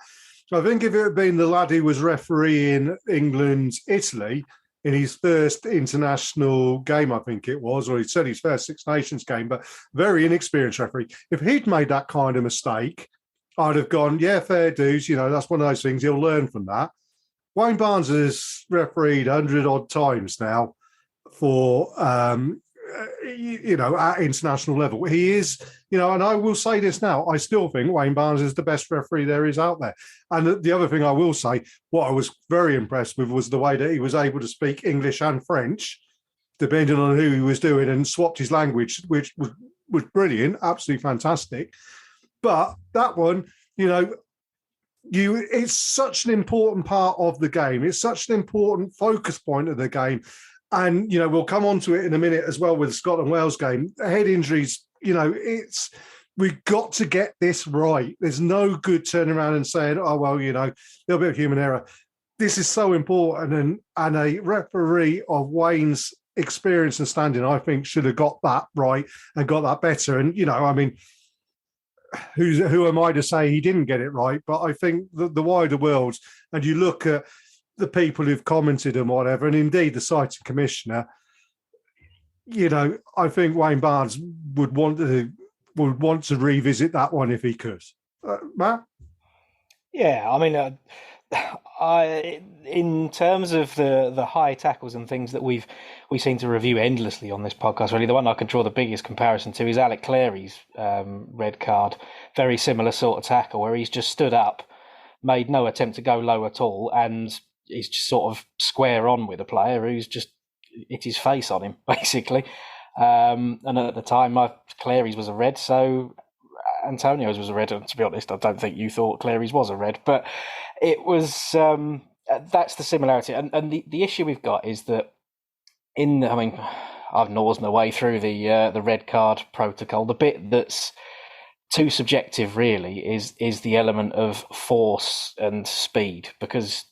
So I think if it had been the lad who was refereeing England, Italy in his first international game, I think it was, or he said his first Six Nations game, but very inexperienced referee. If he'd made that kind of mistake, I'd have gone, yeah, fair dues. That's one of those things. He'll learn from that. Wayne Barnes has refereed 100-odd times now for, at international level. He is, and I will say this now, I still think Wayne Barnes is the best referee there is out there. And the other thing I will say, what I was very impressed with was the way that he was able to speak English and French, depending on who he was doing, and swapped his language, which was brilliant, absolutely fantastic. But that one, it's such an important part of the game. It's such an important focus point of the game. And, we'll come on to it in a minute as well with the Scotland-Wales game. Head injuries, we've got to get this right. There's no good turning around and saying, oh, well, a little bit of human error. This is so important. And a referee of Wayne's experience and standing, I think, should have got that right and got that better. And, who am I to say he didn't get it right? But I think the wider world, and you look at the people who've commented and whatever, and indeed the citing commissioner, I think Wayne Barnes would want to revisit that one if he could. Matt? Yeah, I mean, in terms of the high tackles and things that we seem to review endlessly on this podcast, really, the one I can draw the biggest comparison to is Alec Clary's red card. Very similar sort of tackle where he's just stood up, made no attempt to go low at all, and he's just sort of square on with a player who's just hit his face on him, basically. And at the time, Clary's was a red, so Antonio's was a red. And to be honest, I don't think you thought Clary's was a red, but it was. That's the similarity, and the issue we've got is that I've nosed my way through the red card protocol. The bit that's too subjective, really, is the element of force and speed, because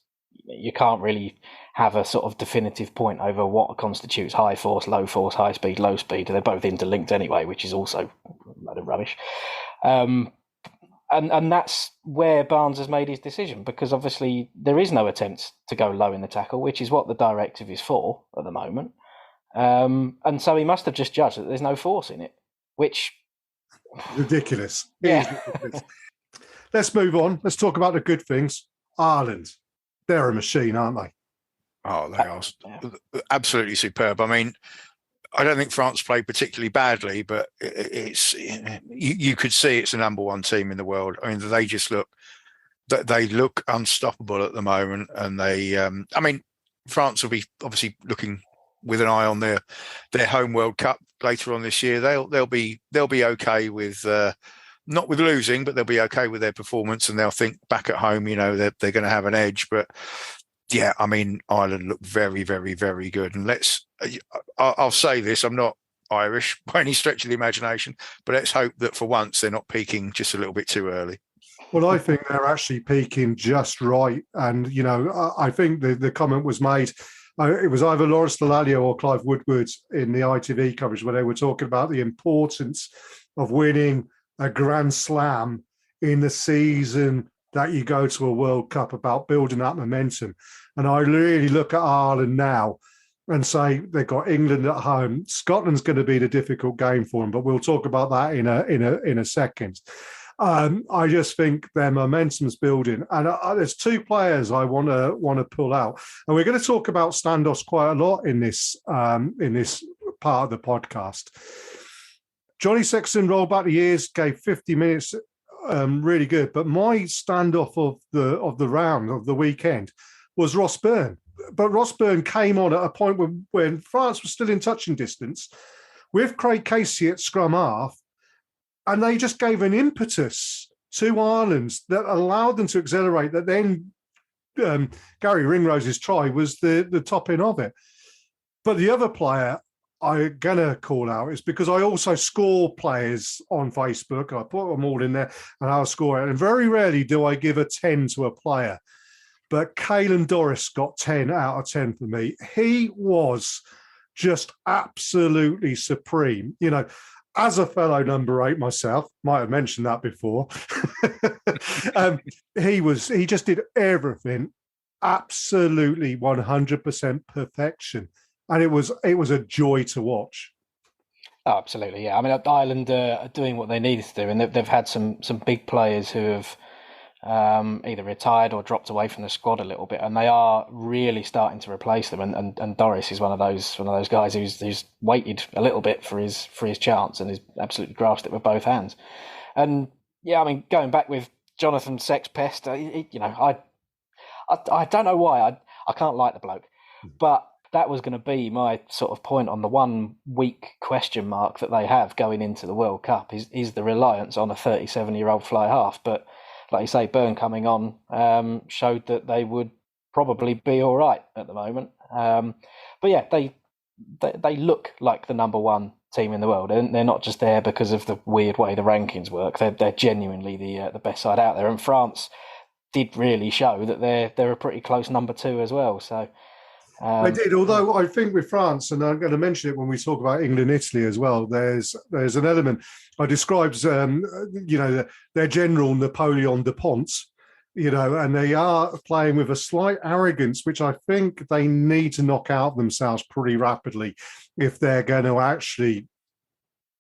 you can't really have a sort of definitive point over what constitutes high force, high speed, low speed. They're both interlinked anyway, which is also a load of rubbish. And that's where Barnes has made his decision, because obviously there is no attempt to go low in the tackle, which is what the directive is for at the moment. And so he must have just judged that there's no force in it, which... Ridiculous. Yeah. Ridiculous. Let's move on. Let's talk about the good things. Ireland. They're a machine, aren't they? Oh, they are absolutely superb. I mean, I don't think France played particularly badly, but you could see it's the number one team in the world. I mean, they look unstoppable at the moment, and France will be obviously looking with an eye on their home World Cup later on this year. They'll be okay with not with losing, but they'll be okay with their performance, and they'll think back at home, they're going to have an edge. But yeah, I mean, Ireland look very, very, very good. And I'll say this, I'm not Irish by any stretch of the imagination, but let's hope that for once they're not peaking just a little bit too early. Well, I think they're actually peaking just right. And, I think the comment was made, it was either Lawrence Dallaglio or Clive Woodward in the ITV coverage where they were talking about the importance of winning a Grand Slam in the season that you go to a World Cup, about building that momentum. And I really look at Ireland now and say they've got England at home. Scotland's going to be the difficult game for them, but we'll talk about that in a second. I just think their momentum's building, and there's two players I want to pull out, and we're going to talk about standoffs quite a lot in this part of the podcast. Johnny Sexton rolled back the years, gave 50 minutes. Really good, but my standoff of the round of the weekend was Ross Byrne. But Ross Byrne came on at a point when France was still in touching distance with Craig Casey at scrum half, and they just gave an impetus to Ireland that allowed them to accelerate. That then Gary Ringrose's try was the topping of it. But the other player I'm going to call out is because I also score players on Facebook. I put them all in there and I'll score it. And very rarely do I give a 10 to a player. But Caelan Doris got 10 out of 10 for me. He was just absolutely supreme. As a fellow number 8 myself, might have mentioned that before. He just did everything absolutely 100% perfection. And it was a joy to watch. Oh, absolutely, yeah. I mean, Ireland are doing what they needed to do, and they've had some big players who have either retired or dropped away from the squad a little bit, and they are really starting to replace them. And Doris is one of those guys who's waited a little bit for his chance and has absolutely grasped it with both hands. And yeah, I mean, going back with Jonathan Sexpest, I don't know why I can't like the bloke, but that was going to be my sort of point on the 1 week question mark that they have going into the World Cup is the reliance on a 37-year-old fly half. But like you say, Byrne coming on showed that they would probably be all right at the moment. But yeah, they look like the number one team in the world, and they're not just there because of the weird way the rankings work. They're genuinely the best side out there, and France did really show that they're a pretty close number 2 as well. So. They did, although I think with France, and I'm going to mention it when we talk about England, Italy as well, there's an element I described, their general Napoleon de Ponce, and they are playing with a slight arrogance, which I think they need to knock out themselves pretty rapidly if they're going to actually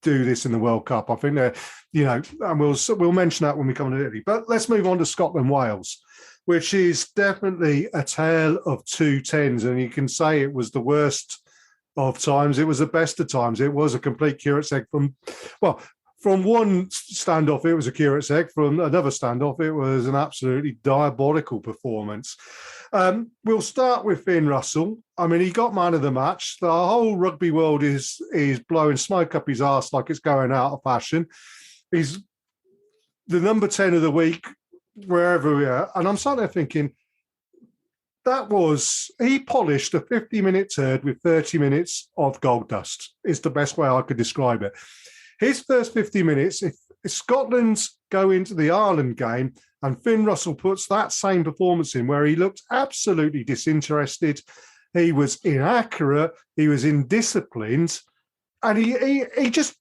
do this in the World Cup. I think they're, and we'll mention that when we come to Italy. But let's move on to Scotland, Wales, which is definitely a tale of two tens. And you can say it was the worst of times. It was the best of times. It was a complete curate's egg from one standoff, it was a curate's egg. From another standoff, it was an absolutely diabolical performance. We'll start with Finn Russell. I mean, he got man of the match. The whole rugby world is blowing smoke up his arse like it's going out of fashion. He's the number 10 of the week, wherever we are. And I'm sat there thinking, he polished a 50-minute turd with 30 minutes of gold dust, is the best way I could describe it. His first 50 minutes, if Scotland go into the Ireland game and Finn Russell puts that same performance in where he looked absolutely disinterested, he was inaccurate, he was indisciplined, and he just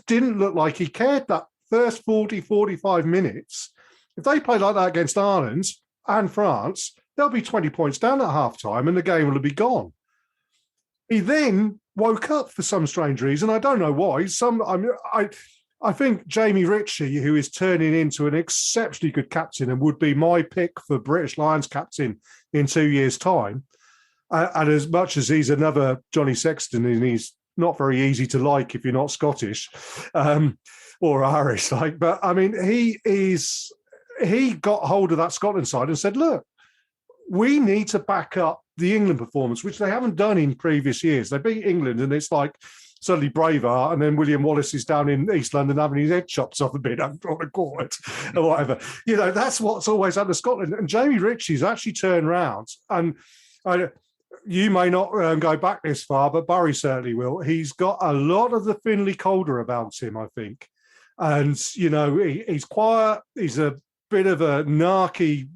didn't look like he cared that first 40, 45 minutes. If they play like that against Ireland and France, they'll be 20 points down at half-time and the game will be gone. He then woke up for some strange reason. I don't know why. I think Jamie Ritchie, who is turning into an exceptionally good captain and would be my pick for British Lions captain in 2 years' time, and as much as he's another Johnny Sexton, and he's not very easy to like if you're not Scottish or Irish, but I mean, he got hold of that Scotland side and said, look, we need to back up the England performance, which they haven't done in previous years. They beat England and it's like suddenly Braveheart, and then William Wallace is down in East London having his head chopped off a bit on the court or whatever. That's what's always happened to Scotland. And Jamie Ritchie's actually turned round. And you may not go back this far, but Barry certainly will. He's got a lot of the Finlay Calder about him, I think. And, he's quiet. He's a bit of a narky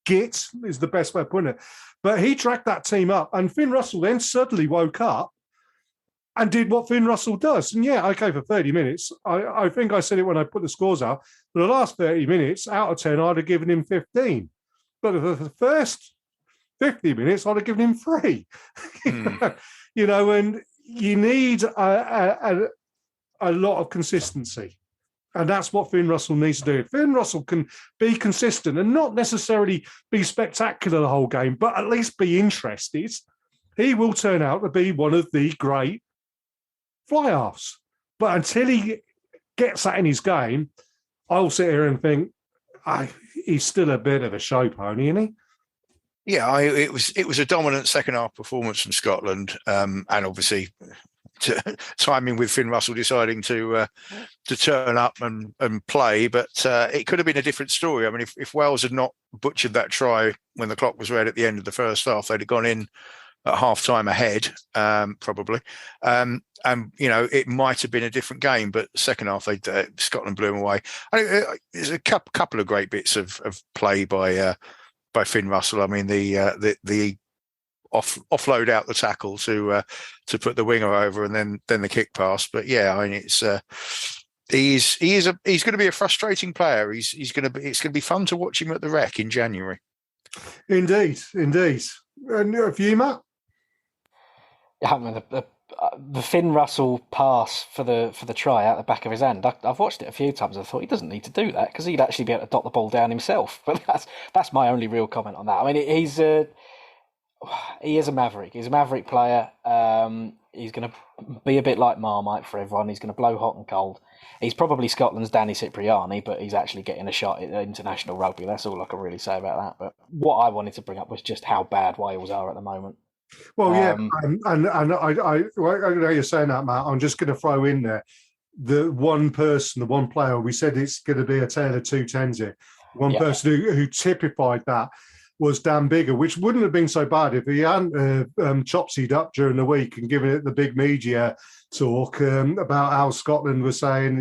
git, is the best way of putting it. But he tracked that team up, and Finn Russell then suddenly woke up and did what Finn Russell does. And for 30 minutes, I think I said it when I put the scores out, for the last 30 minutes, out of 10, I'd have given him 15. But for the first 50 minutes, I'd have given him 3. And you need a lot of consistency. And that's what Finn Russell needs to do. If Finn Russell can be consistent and not necessarily be spectacular the whole game, but at least be interested, he will turn out to be one of the great fly-halves. But until he gets that in his game, I'll sit here and think, he's still a bit of a show pony, isn't he? Yeah, it was a dominant second half performance from Scotland, and obviously timing with Finn Russell deciding to turn up and play, but it could have been a different story. I mean, if Wales had not butchered that try when the clock was red at the end of the first half, they'd have gone in at half time ahead, probably, and it might have been a different game. But second half, Scotland blew them away. There's a couple of great bits of play by Finn Russell. I mean, the offload out the tackle to put the winger over, and then the kick pass. But yeah, I mean, it's he's going to be a frustrating player. It's going to be fun to watch him at the Rec in January. Indeed. And for you, Matt? Yeah, I mean, the Finn Russell pass for the try out the back of his hand. I've watched it a few times. I thought he doesn't need to do that because he'd actually be able to dot the ball down himself. But that's my only real comment on that. I mean, he is a Maverick. He's a Maverick player. He's going to be a bit like Marmite for everyone. He's going to blow hot and cold. He's probably Scotland's Danny Cipriani, but he's actually getting a shot at international rugby. That's all I can really say about that. But what I wanted to bring up was just how bad Wales are at the moment. Well, and I know you're saying that, Matt. I'm just going to throw in there the one player. We said it's going to be a tale of two tens here. One person who typified that was Dan Biggar, which wouldn't have been so bad if he hadn't chopsied up during the week and given it the big media talk about how Scotland was saying,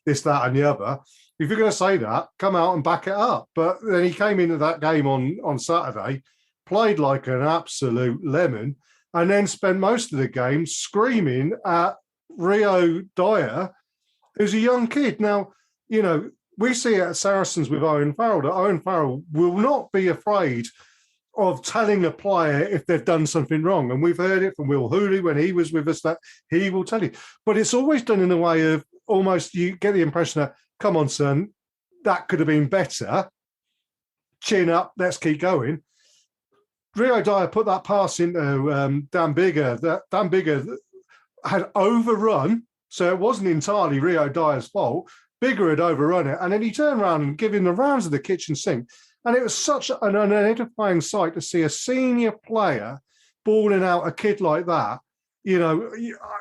this, that, and the other. If you're going to say that, come out and back it up. But then he came into that game on Saturday, played like an absolute lemon, and then spent most of the game screaming at Rio Dyer, who's a young kid. Now, we see it at Saracens with Owen Farrell, that Owen Farrell will not be afraid of telling a player if they've done something wrong. And we've heard it from Will Hooley when he was with us that he will tell you. But it's always done in a way of almost you get the impression that, come on, son, that could have been better. Chin up, let's keep going. Rio Dyer put that pass into Dan Bigger. Dan Bigger had overrun, so it wasn't entirely Rio Dyer's fault. Bigger had overrun it, and then he turned around and gave him the rounds of the kitchen sink. And it was such an unedifying sight to see a senior player balling out a kid like that. You know,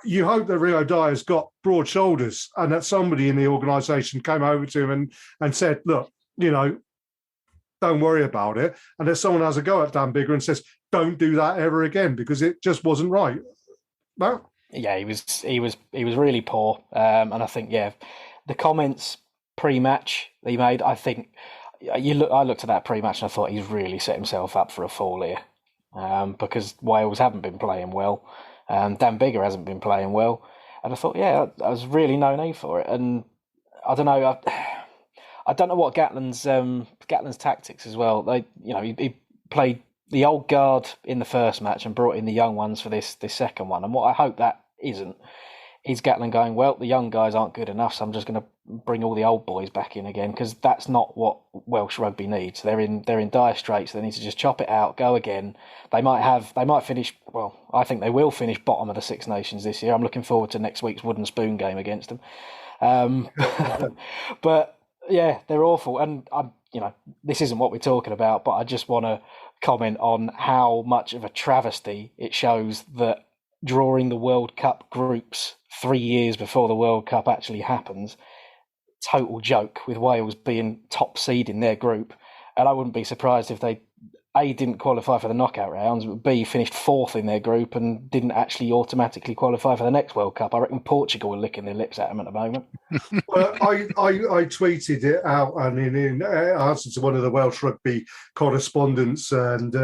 you hope that Rio Dyer's got broad shoulders and that somebody in the organisation came over to him and said, look, you know, don't worry about it. And if someone has a go at Dan Bigger and says, don't do that ever again because it just wasn't right. No? Yeah, he was really poor. And I think, the comments pre-match that he made, I think, I looked at that pre-match and I thought he's really set himself up for a fall here because Wales haven't been playing well. Dan Bigger hasn't been playing well. And I thought, there's really no need for it. And I don't know, I don't know what Gatland's tactics as well. He played the old guard in the first match and brought in the young ones for this second one. And what I hope that isn't is Gatland going, well, the young guys aren't good enough, so I'm just going to bring all the old boys back in again, because that's not what Welsh rugby needs. They're in dire straits. They need to just chop it out, go again. They might finish. Well, I think they will finish bottom of the Six Nations this year. I'm looking forward to next week's wooden spoon game against them. But yeah, they're awful, and this isn't what we're talking about. But I just want to comment on how much of a travesty it shows that drawing the World Cup groups 3 years before the World Cup actually happens. Total joke with Wales being top seed in their group. And I wouldn't be surprised if they, A, didn't qualify for the knockout rounds, but B, finished fourth in their group and didn't actually automatically qualify for the next World Cup. I reckon Portugal are licking their lips at them at the moment. Well, I tweeted it out and in answer to one of the Welsh rugby correspondents, and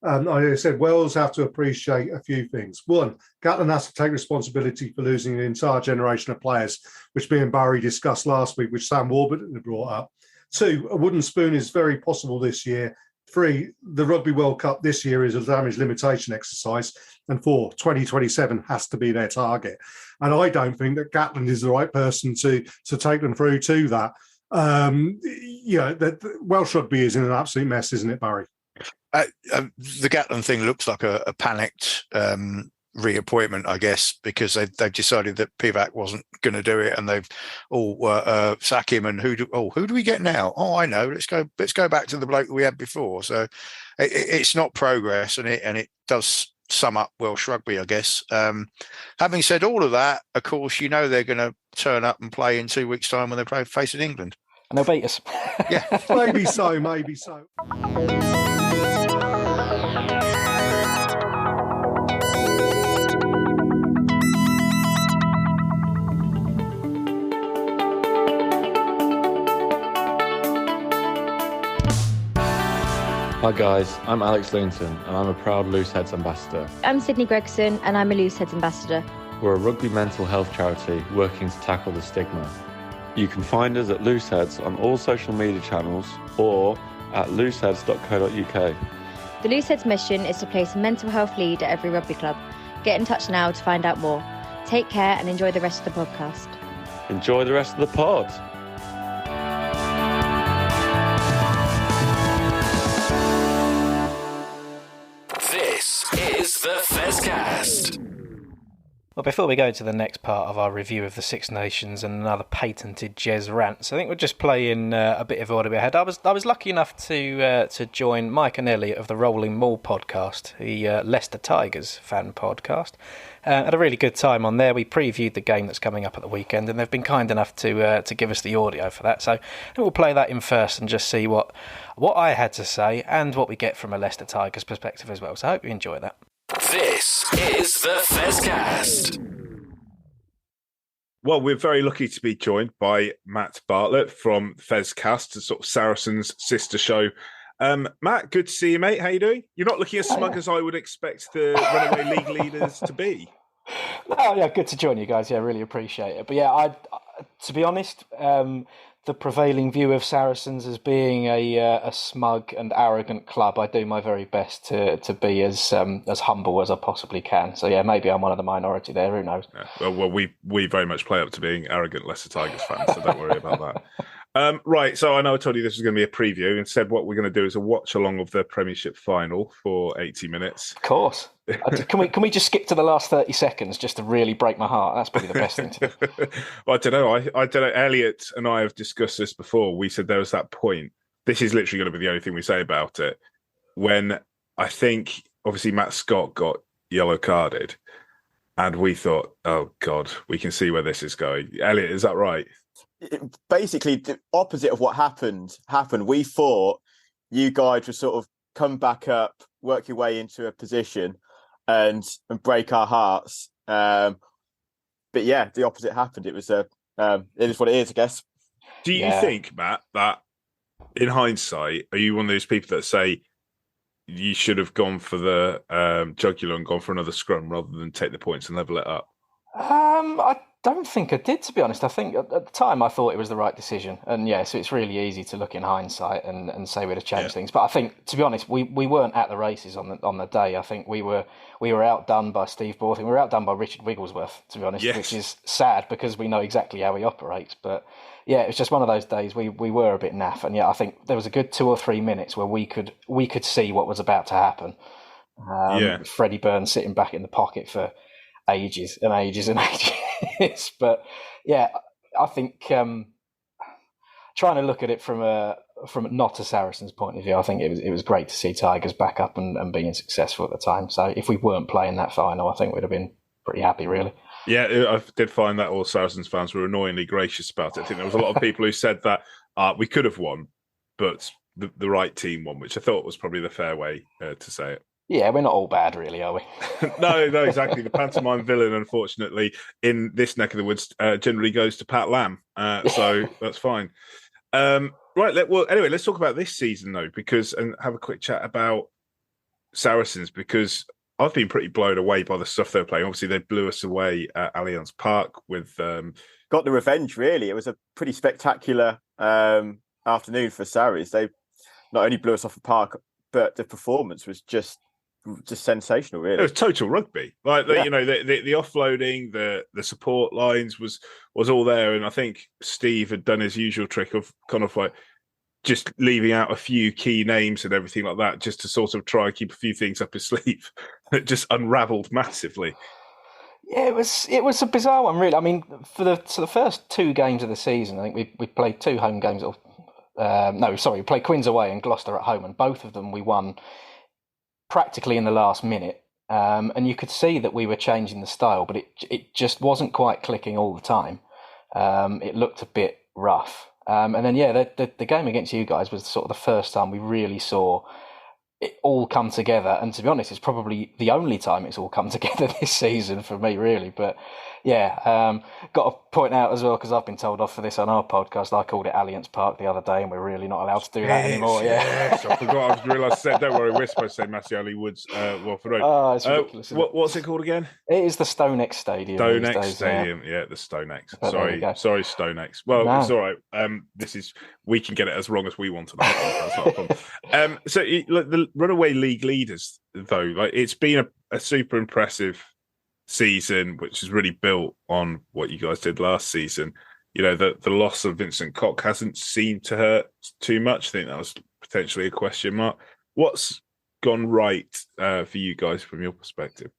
I said Wales have to appreciate a few things. One, Gatland has to take responsibility for losing an entire generation of players, which me and Barry discussed last week, which Sam Warburton had brought up. Two, a wooden spoon is very possible this year. Three, the Rugby World Cup this year is a damage limitation exercise. And four, 2027 has to be their target. And I don't think that Gatland is the right person to take them through to that. The Welsh rugby is in an absolute mess, isn't it, Barry? The Gatland thing looks like a panicked reappointment, I guess, because they've decided that Pivac wasn't going to do it, and they've all sack him. And who do we get now? Oh, I know. Let's go back to the bloke that we had before. So it's not progress, and it does sum up Welsh rugby, I guess. Having said all of that, of course, they're going to turn up and play in 2 weeks' time when they face England, and they'll beat us. Yeah, maybe so. Hi guys, I'm Alex Linton and I'm a proud Looseheads ambassador. I'm Sydney Gregson and I'm a Looseheads ambassador. We're a rugby mental health charity working to tackle the stigma. You can find us at Looseheads on all social media channels or at looseheads.co.uk. The Looseheads mission is to place a mental health lead at every rugby club. Get in touch now to find out more. Take care and enjoy the rest of the podcast. Enjoy the rest of the pod. Is the Fezcast. Well, before we go to the next part of our review of the Six Nations and another patented Jez rants, I think we'll just play in a bit of order we had. I was lucky enough to join Mike and Elliott of the Rolling Maul podcast, the Leicester Tigers fan podcast. Had a really good time on there. We previewed the game that's coming up at the weekend, and they've been kind enough to give us the audio for that. So I think we'll play that in first and just see what I had to say and what we get from a Leicester Tigers perspective as well. So I hope you enjoy that. This is the Fezcast. Well, we're very lucky to be joined by Matt Bartlett from Fezcast, a sort of Saracens sister show. Matt, good to see you, mate. How you doing? You're not looking as smug as I would expect the runaway league leaders to be. Oh, yeah, good to join you guys. Yeah, really appreciate it. But yeah, To be honest, the prevailing view of Saracens as being a smug and arrogant club, I do my very best to be as humble as I possibly can. So yeah, maybe I'm one of the minority there. Who knows? Yeah. Well, we very much play up to being arrogant Leicester Tigers fans, so don't worry about that. Right, so I know I told you this was going to be a preview. Instead, what we're going to do is a watch along of the Premiership final for 80 minutes. Of course. Can we just skip to the last 30 seconds just to really break my heart? That's probably the best thing to do. Well, I don't know. I don't know. Elliot and I have discussed this before. We said there was that point. This is literally going to be the only thing we say about it. When I think, obviously, Matt Scott got yellow carded, and we thought, oh, God, we can see where this is going. Elliot, is that right? Basically, the opposite of what happened. We thought you guys would sort of come back up, work your way into a position and break our hearts. But yeah, the opposite happened. It was it is what it is, I guess. Do you think, Matt, that in hindsight, are you one of those people that say you should have gone for the jugular and gone for another scrum rather than take the points and level it up? I don't think I did, to be honest. I think at the time I thought it was the right decision. And yeah, so it's really easy to look in hindsight and say we'd have changed things. But I think, to be honest, we weren't at the races on the day. I think we were outdone by Steve Borthing. We were outdone by Richard Wigglesworth, to be honest, which is sad because we know exactly how he operates. But yeah, it was just one of those days we were a bit naff. And yeah, I think there was a good 2 or 3 minutes where we could see what was about to happen. Freddie Burns sitting back in the pocket for ages and ages and ages. But yeah, I think trying to look at it from not a Saracens point of view, I think it was great to see Tigers back up and being successful at the time. So if we weren't playing that final, I think we'd have been pretty happy, really. Yeah, I did find that all Saracens fans were annoyingly gracious about it. I think there was a lot of people who said that we could have won, but the right team won, which I thought was probably the fair way to say it. Yeah, we're not all bad, really, are we? No, exactly. The pantomime villain, unfortunately, in this neck of the woods, generally goes to Pat Lam. So that's fine. Right. Anyway, let's talk about this season, though, and have a quick chat about Saracens, because I've been pretty blown away by the stuff they're playing. Obviously, they blew us away at Allianz Park with... Got the revenge, really. It was a pretty spectacular afternoon for Sarries. They not only blew us off the park, but the performance was just sensational, really. It was total rugby. Like the offloading, the support lines was all there, and I think Steve had done his usual trick of kind of like just leaving out a few key names and everything like that, just to sort of try and keep a few things up his sleeve. It just unravelled massively. Yeah, it was a bizarre one, really. I mean, for the first 2 games of the season, I think we played 2 home games. We played Quins away and Gloucester at home, and both of them we won practically in the last minute. And you could see that we were changing the style, but it just wasn't quite clicking all the time. It looked a bit rough. And then, the game against you guys was sort of the first time we really saw it all come together. And to be honest, it's probably the only time it's all come together this season for me, really. But yeah, got to point out as well, because I've been told off for this on our podcast. I called it Allianz Park the other day, and we're really not allowed to do that anymore. Yes, I forgot. I realised. Don't worry, we're supposed to say Mattioli Woods, Welford Road. Oh, it's ridiculous. What's it called again? It is the Stonex Stadium. Stonex Stadium, yeah, the Stonex. Sorry, Stonex. Well, no. It's all right. We can get it as wrong as we want to. That's not a problem. So the runaway league leaders, though, it's been a super impressive season, which is really built on what you guys did last season. The loss of Vincent Koch hasn't seemed to hurt too much. I think that was potentially a question mark. What's gone right for you guys from your perspective?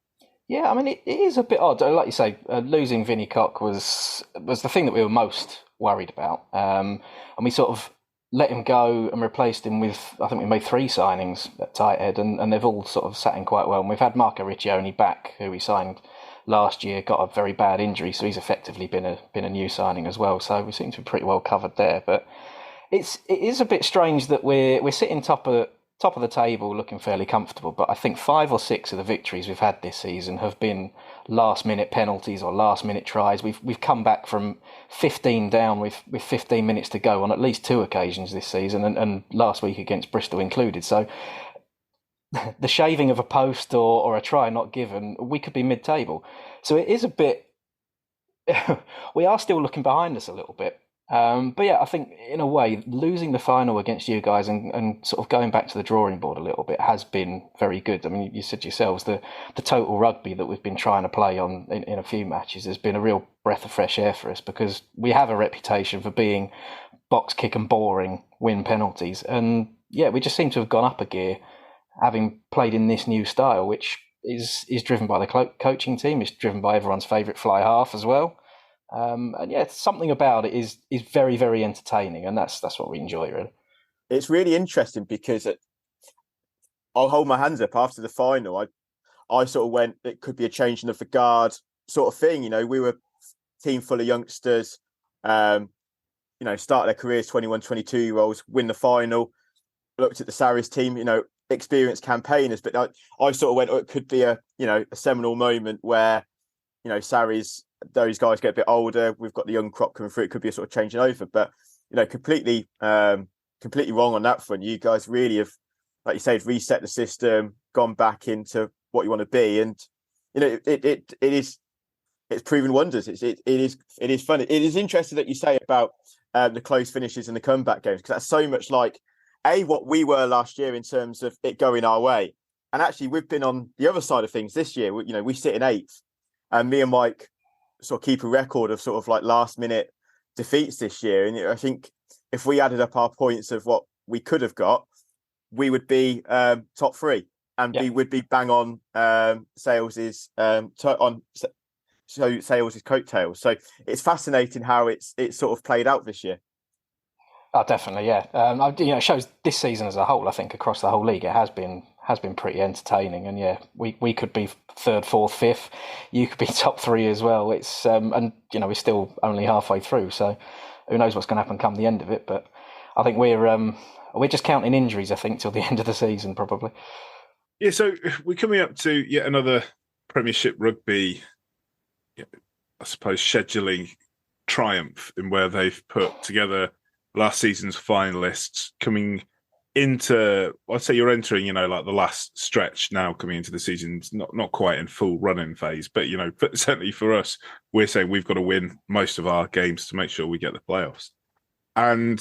Yeah, I mean, it is a bit odd. Like you say, losing Vinnie Koch was the thing that we were most worried about. And we sort of let him go and replaced him with, I think we made 3 signings at tight head, and they've all sort of sat in quite well. And we've had Marco Riccioni back, who we signed last year, got a very bad injury, so he's effectively been a new signing as well. So we seem to be pretty well covered there. But it is a bit strange that we're sitting top of the table, looking fairly comfortable. But I think 5 or 6 of the victories we've had this season have been last minute penalties or last minute tries. We've come back from 15 down with 15 minutes to go on at least 2 occasions this season, and last week against Bristol included. So the shaving of a post or a try not given, we could be mid-table. So it is a bit we are still looking behind us a little bit. But yeah, I think in a way, losing the final against you guys and sort of going back to the drawing board a little bit has been very good. I mean, you said yourselves, the total rugby that we've been trying to play on in a few matches has been a real breath of fresh air for us, because we have a reputation for being box kick and boring, win penalties. And yeah, we just seem to have gone up a gear, having played in this new style, which is driven by the coaching team. It's driven by everyone's favourite fly half as well. And yeah, something about it is very, very entertaining, and that's what we enjoy, really. It's really interesting because I'll hold my hands up after the final. I sort of went, it could be a changing of the guard sort of thing. You know, we were a team full of youngsters, start their careers, 21, 22-year-olds, win the final. Looked at the Sarries team, experienced campaigners, but I sort of went, it could be a seminal moment where, Sarries, those guys get a bit older. We've got the young crop coming through. It could be a sort of changing over, but completely wrong on that front. You guys really have, like you said, reset the system, gone back into what you want to be, and it's proven wonders. It is fun. It is interesting that you say about the close finishes and the comeback games, because that's so much like what we were last year in terms of it going our way, and actually we've been on the other side of things this year. We sit in 8th, and me and Mike sort of keep a record of sort of like last minute defeats this year. And I think if we added up our points of what we could have got, we would be top 3, and we would be bang on Sales's Sales's coattails. So it's fascinating how it's sort of played out this year. Oh, definitely, yeah. It shows this season as a whole. I think across the whole league, it has been pretty entertaining. And yeah, we could be 3rd, 4th, 5th. You could be top 3 as well. It's we're still only halfway through, so who knows what's going to happen come the end of it. But I think we're just counting injuries, I think, till the end of the season probably. Yeah, so we're coming up to yet another Premiership Rugby, I suppose, scheduling triumph, in where they've put together last season's finalists coming into, I'd say you're entering, like the last stretch now, coming into the season, not quite in full running phase, but, but certainly for us, we're saying we've got to win most of our games to make sure we get the playoffs. And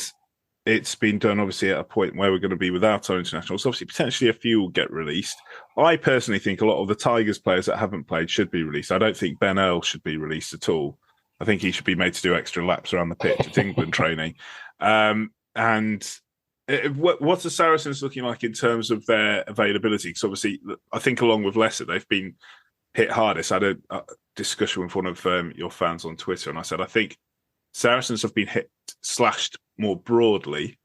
it's been done, obviously, at a point where we're going to be without our internationals. Obviously, potentially a few will get released. I personally think a lot of the Tigers players that haven't played should be released. I don't think Ben Earl should be released at all. I think he should be made to do extra laps around the pitch at England training. What's the Saracens looking like in terms of their availability? Because obviously, I think along with Leicester, they've been hit hardest. I had a discussion with one of your fans on Twitter, and I said, I think Saracens have been slashed more broadly,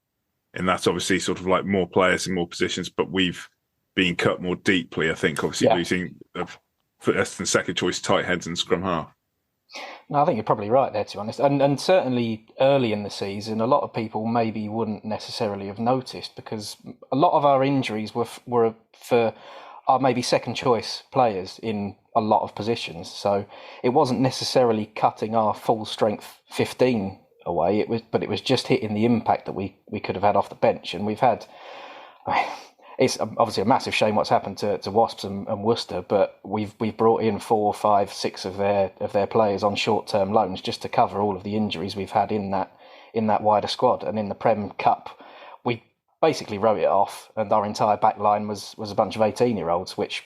and that's obviously sort of like more players in more positions, but we've been cut more deeply. I think obviously losing first and second choice tight heads and scrum half. No, I think you're probably right there, to be honest. And certainly early in the season, a lot of people maybe wouldn't necessarily have noticed, because a lot of our injuries were for our maybe second choice players in a lot of positions. So it wasn't necessarily cutting our full strength 15 away. But it was just hitting the impact that we could have had off the bench. And we've had, it's obviously a massive shame what's happened to Wasps and Worcester, but we've brought in 4, 5, 6 of their players on short-term loans just to cover all of the injuries we've had in that wider squad. And in the Prem Cup, we basically wrote it off, and our entire back line was a bunch of 18-year-olds, which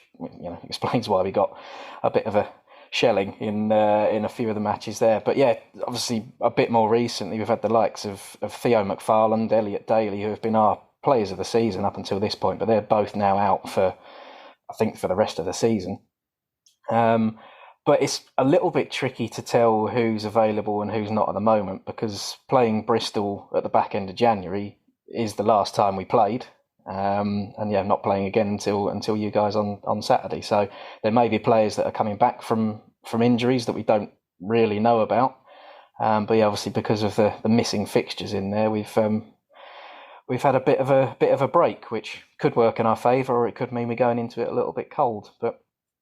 explains why we got a bit of a shelling in a few of the matches there. But yeah, obviously a bit more recently, we've had the likes of Theo McFarland, Elliot Daly, who have been our players of the season up until this point, but they're both now out for the rest of the season. But it's a little bit tricky to tell who's available and who's not at the moment, because playing Bristol at the back end of January is the last time we played. Not playing again until you guys on Saturday. So there may be players that are coming back from injuries that we don't really know about. But yeah, obviously because of the missing fixtures in there, we've had a bit of a break, which could work in our favour, or it could mean we're going into it a little bit cold. But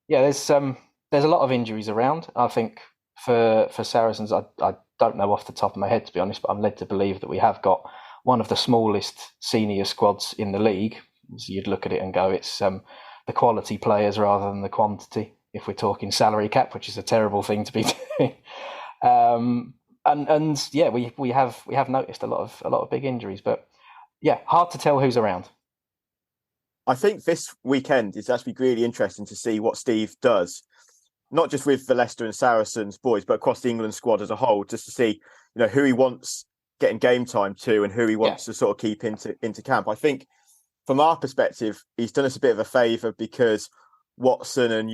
yeah, there's a lot of injuries around. I think for Saracens, I don't know off the top of my head, to be honest, but I'm led to believe that we have got one of the smallest senior squads in the league. So you'd look at it and go, it's the quality players rather than the quantity, if we're talking salary cap, which is a terrible thing to be doing. And yeah, we have noticed a lot of big injuries, but yeah, hard to tell who's around. I think this weekend is actually really interesting to see what Steve does, not just with the Leicester and Saracens boys, but across the England squad as a whole, just to see who he wants getting game time to and who he wants to sort of keep into camp. I think from our perspective, he's done us a bit of a favour because Watson and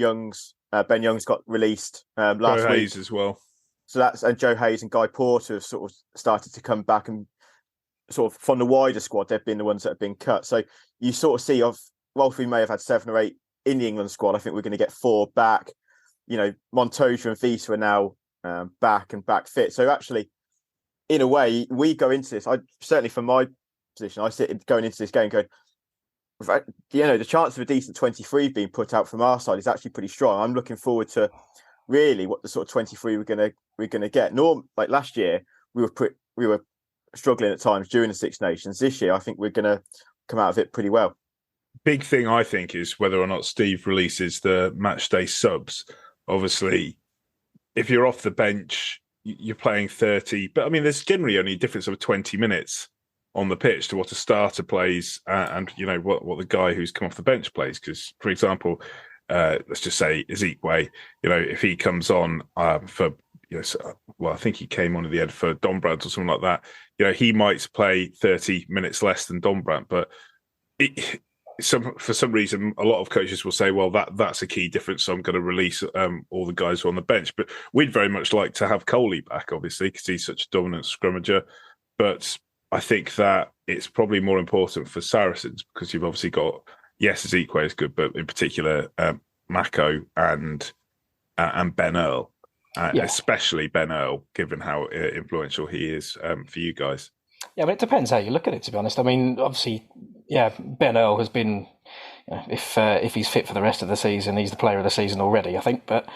Ben Young's got released last Joe week Hayes as well. So and Joe Hayes and Guy Porter have sort of started to come back, and sort of from the wider squad, they've been the ones that have been cut. So you sort of see whilst we may have had 7 or 8 in the England squad, I think we're going to get 4 back. Montoya and Visa are now back fit. So actually, in a way, we go into this. I certainly, from my position, I sit going into this game going, the chance of a decent 23 being put out from our side is actually pretty strong. I'm looking forward to really what the sort of 23 we're gonna get. Like last year, we were struggling at times during the Six Nations. This year, I think we're gonna come out of it pretty well. Big thing, I think, is whether or not Steve releases the match day subs. Obviously, if you're off the bench, you're playing 30. But I mean, there's generally only a difference of 20 minutes on the pitch to what a starter plays and what the guy who's come off the bench plays. Because, for example, let's just say Ezekwe, if he comes on for, I think he came on at the end for Dombrandt or something like that. He might play 30 minutes less than Dombrandt, but for some reason, a lot of coaches will say, well, that's a key difference, so I'm going to release all the guys who are on the bench. But we'd very much like to have Coley back, obviously, because he's such a dominant scrummager. But I think that it's probably more important for Saracens because you've obviously got, yes, Ezekwe is good, but in particular, Mako and Ben Earl, especially Ben Earl, given how influential he is for you guys. Yeah, but it depends how you look at it, to be honest. I mean, obviously, Ben Earl has been, if he's fit for the rest of the season, he's the player of the season already, I think. But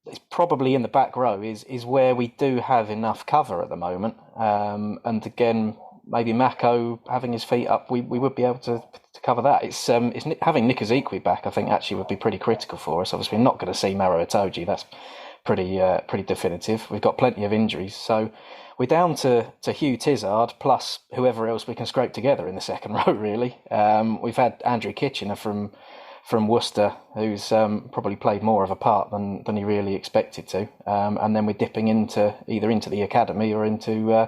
it's probably in the back row is where we do have enough cover at the moment. And again, maybe Mako having his feet up, we would be able to cover that. It's having Nick Ezekwe back, I think, actually would be pretty critical for us. Obviously, we're not going to see Maro Itoje. That's pretty definitive. We've got plenty of injuries, so we're down to Hugh Tizard plus whoever else we can scrape together in the second row, really. We've had Andrew Kitchener from Worcester, who's probably played more of a part than he really expected to. And then we're dipping either into the academy or into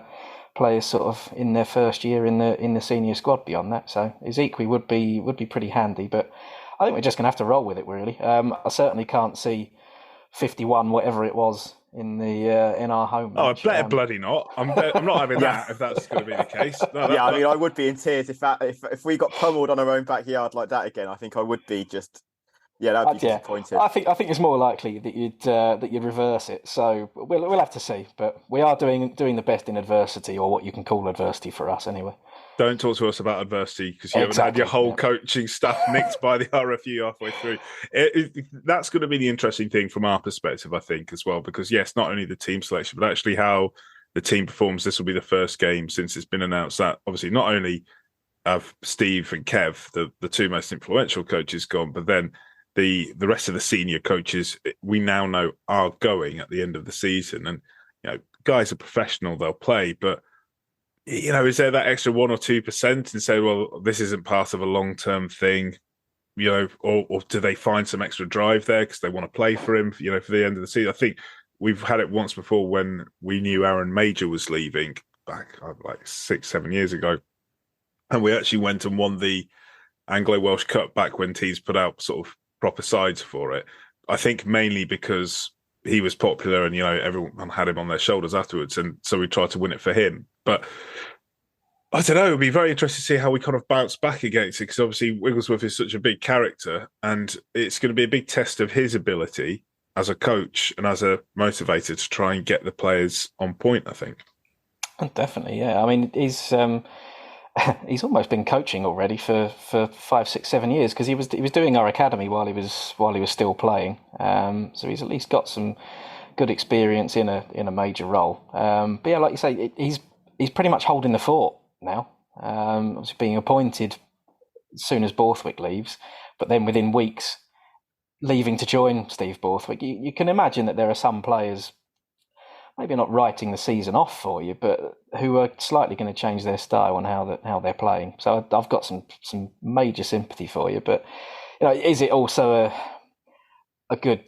players sort of in their first year in the senior squad beyond that. So Ezekwe would be pretty handy, but I think we're just going to have to roll with it, really. I certainly can't see 51, whatever it was, in our home match. Oh, better bloody not. I'm not having that if that's going to be the case. No, I mean, I would be in tears if we got pummeled on our own backyard like that again. I think I would be just. Yeah, that'd be disappointing. I think it's more likely that you'd reverse it. So we'll have to see. But we are doing the best in adversity, or what you can call adversity for us, anyway. Don't talk to us about adversity because you haven't had your whole coaching staff nicked by the RFU halfway through. That's going to be the interesting thing from our perspective, I think, as well. Because yes, not only the team selection, but actually how the team performs. This will be the first game since it's been announced that obviously not only have Steve and Kev, the two most influential coaches, gone, but then the rest of the senior coaches we now know are going at the end of the season. And guys are professional; they'll play, but. Is there that extra 1 or 2% and say, well, this isn't part of a long-term thing, or do they find some extra drive there because they want to play for him, for the end of the season? I think we've had it once before when we knew Aaron Major was leaving back like 6-7 years ago. And we actually went and won the Anglo-Welsh Cup back when teams put out sort of proper sides for it. I think mainly because he was popular and, everyone had him on their shoulders afterwards. And so we tried to win it for him. But I don't know, it'd be very interesting to see how we kind of bounce back against it because obviously Wigglesworth is such a big character and it's going to be a big test of his ability as a coach and as a motivator to try and get the players on point, I think. Definitely, yeah. I mean, he's almost been coaching already for 5, 6, 7 years because he was doing our academy while he was still playing. So he's at least got some good experience in a major role. But yeah, like you say, he's pretty much holding the fort now. Obviously being appointed as soon as Borthwick leaves, but then within weeks leaving to join Steve Borthwick. You can imagine that there are some players maybe not writing the season off for you, but who are slightly going to change their style and how they're playing. So I've got some major sympathy for you. But is it also a good,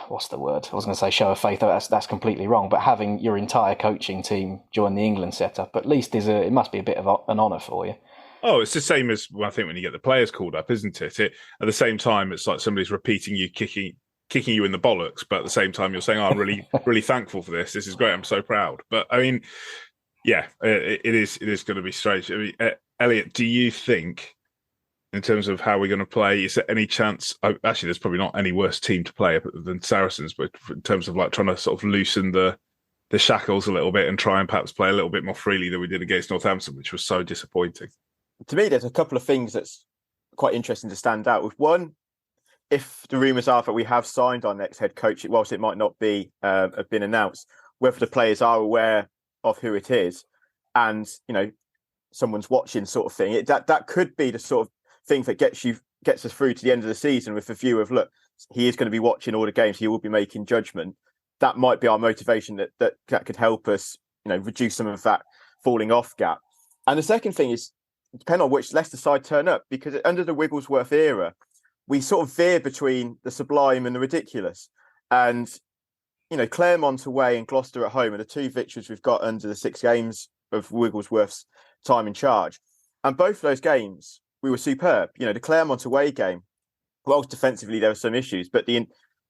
what's the word? I was going to say show of faith. That's completely wrong. But having your entire coaching team join the England setup at least it must be a bit of an honour for you. Oh, it's the same as I think when you get the players called up, isn't it? At the same time, it's like somebody's repeating you, kicking you in the bollocks, but at the same time, you're saying, "Oh, I'm really, really thankful for this. This is great. I'm so proud." But I mean, yeah, it is going to be strange. I mean, Elliot, do you think, in terms of how we're going to play, is there any chance? Actually, there's probably not any worse team to play than Saracens, but in terms of like trying to sort of loosen the shackles a little bit and try and perhaps play a little bit more freely than we did against Northampton, which was so disappointing. To me, there's a couple of things that's quite interesting to stand out with. One, if the rumours are that we have signed our next head coach, whilst it might not be have been announced, whether the players are aware of who it is, and someone's watching, sort of thing. That could be the sort of thing that gets us through to the end of the season with the view of, look, he is going to be watching all the games, he will be making judgment. That might be our motivation that could help us, reduce some of that falling off gap. And the second thing is, depending on which Leicester side turn up, because under the Wigglesworth era, we sort of veer between the sublime and the ridiculous. And, Claremont away and Gloucester at home are the two victories we've got under the 6 games of Wigglesworth's time in charge. And both of those games, we were superb. The Claremont away game, well, defensively, there were some issues, but the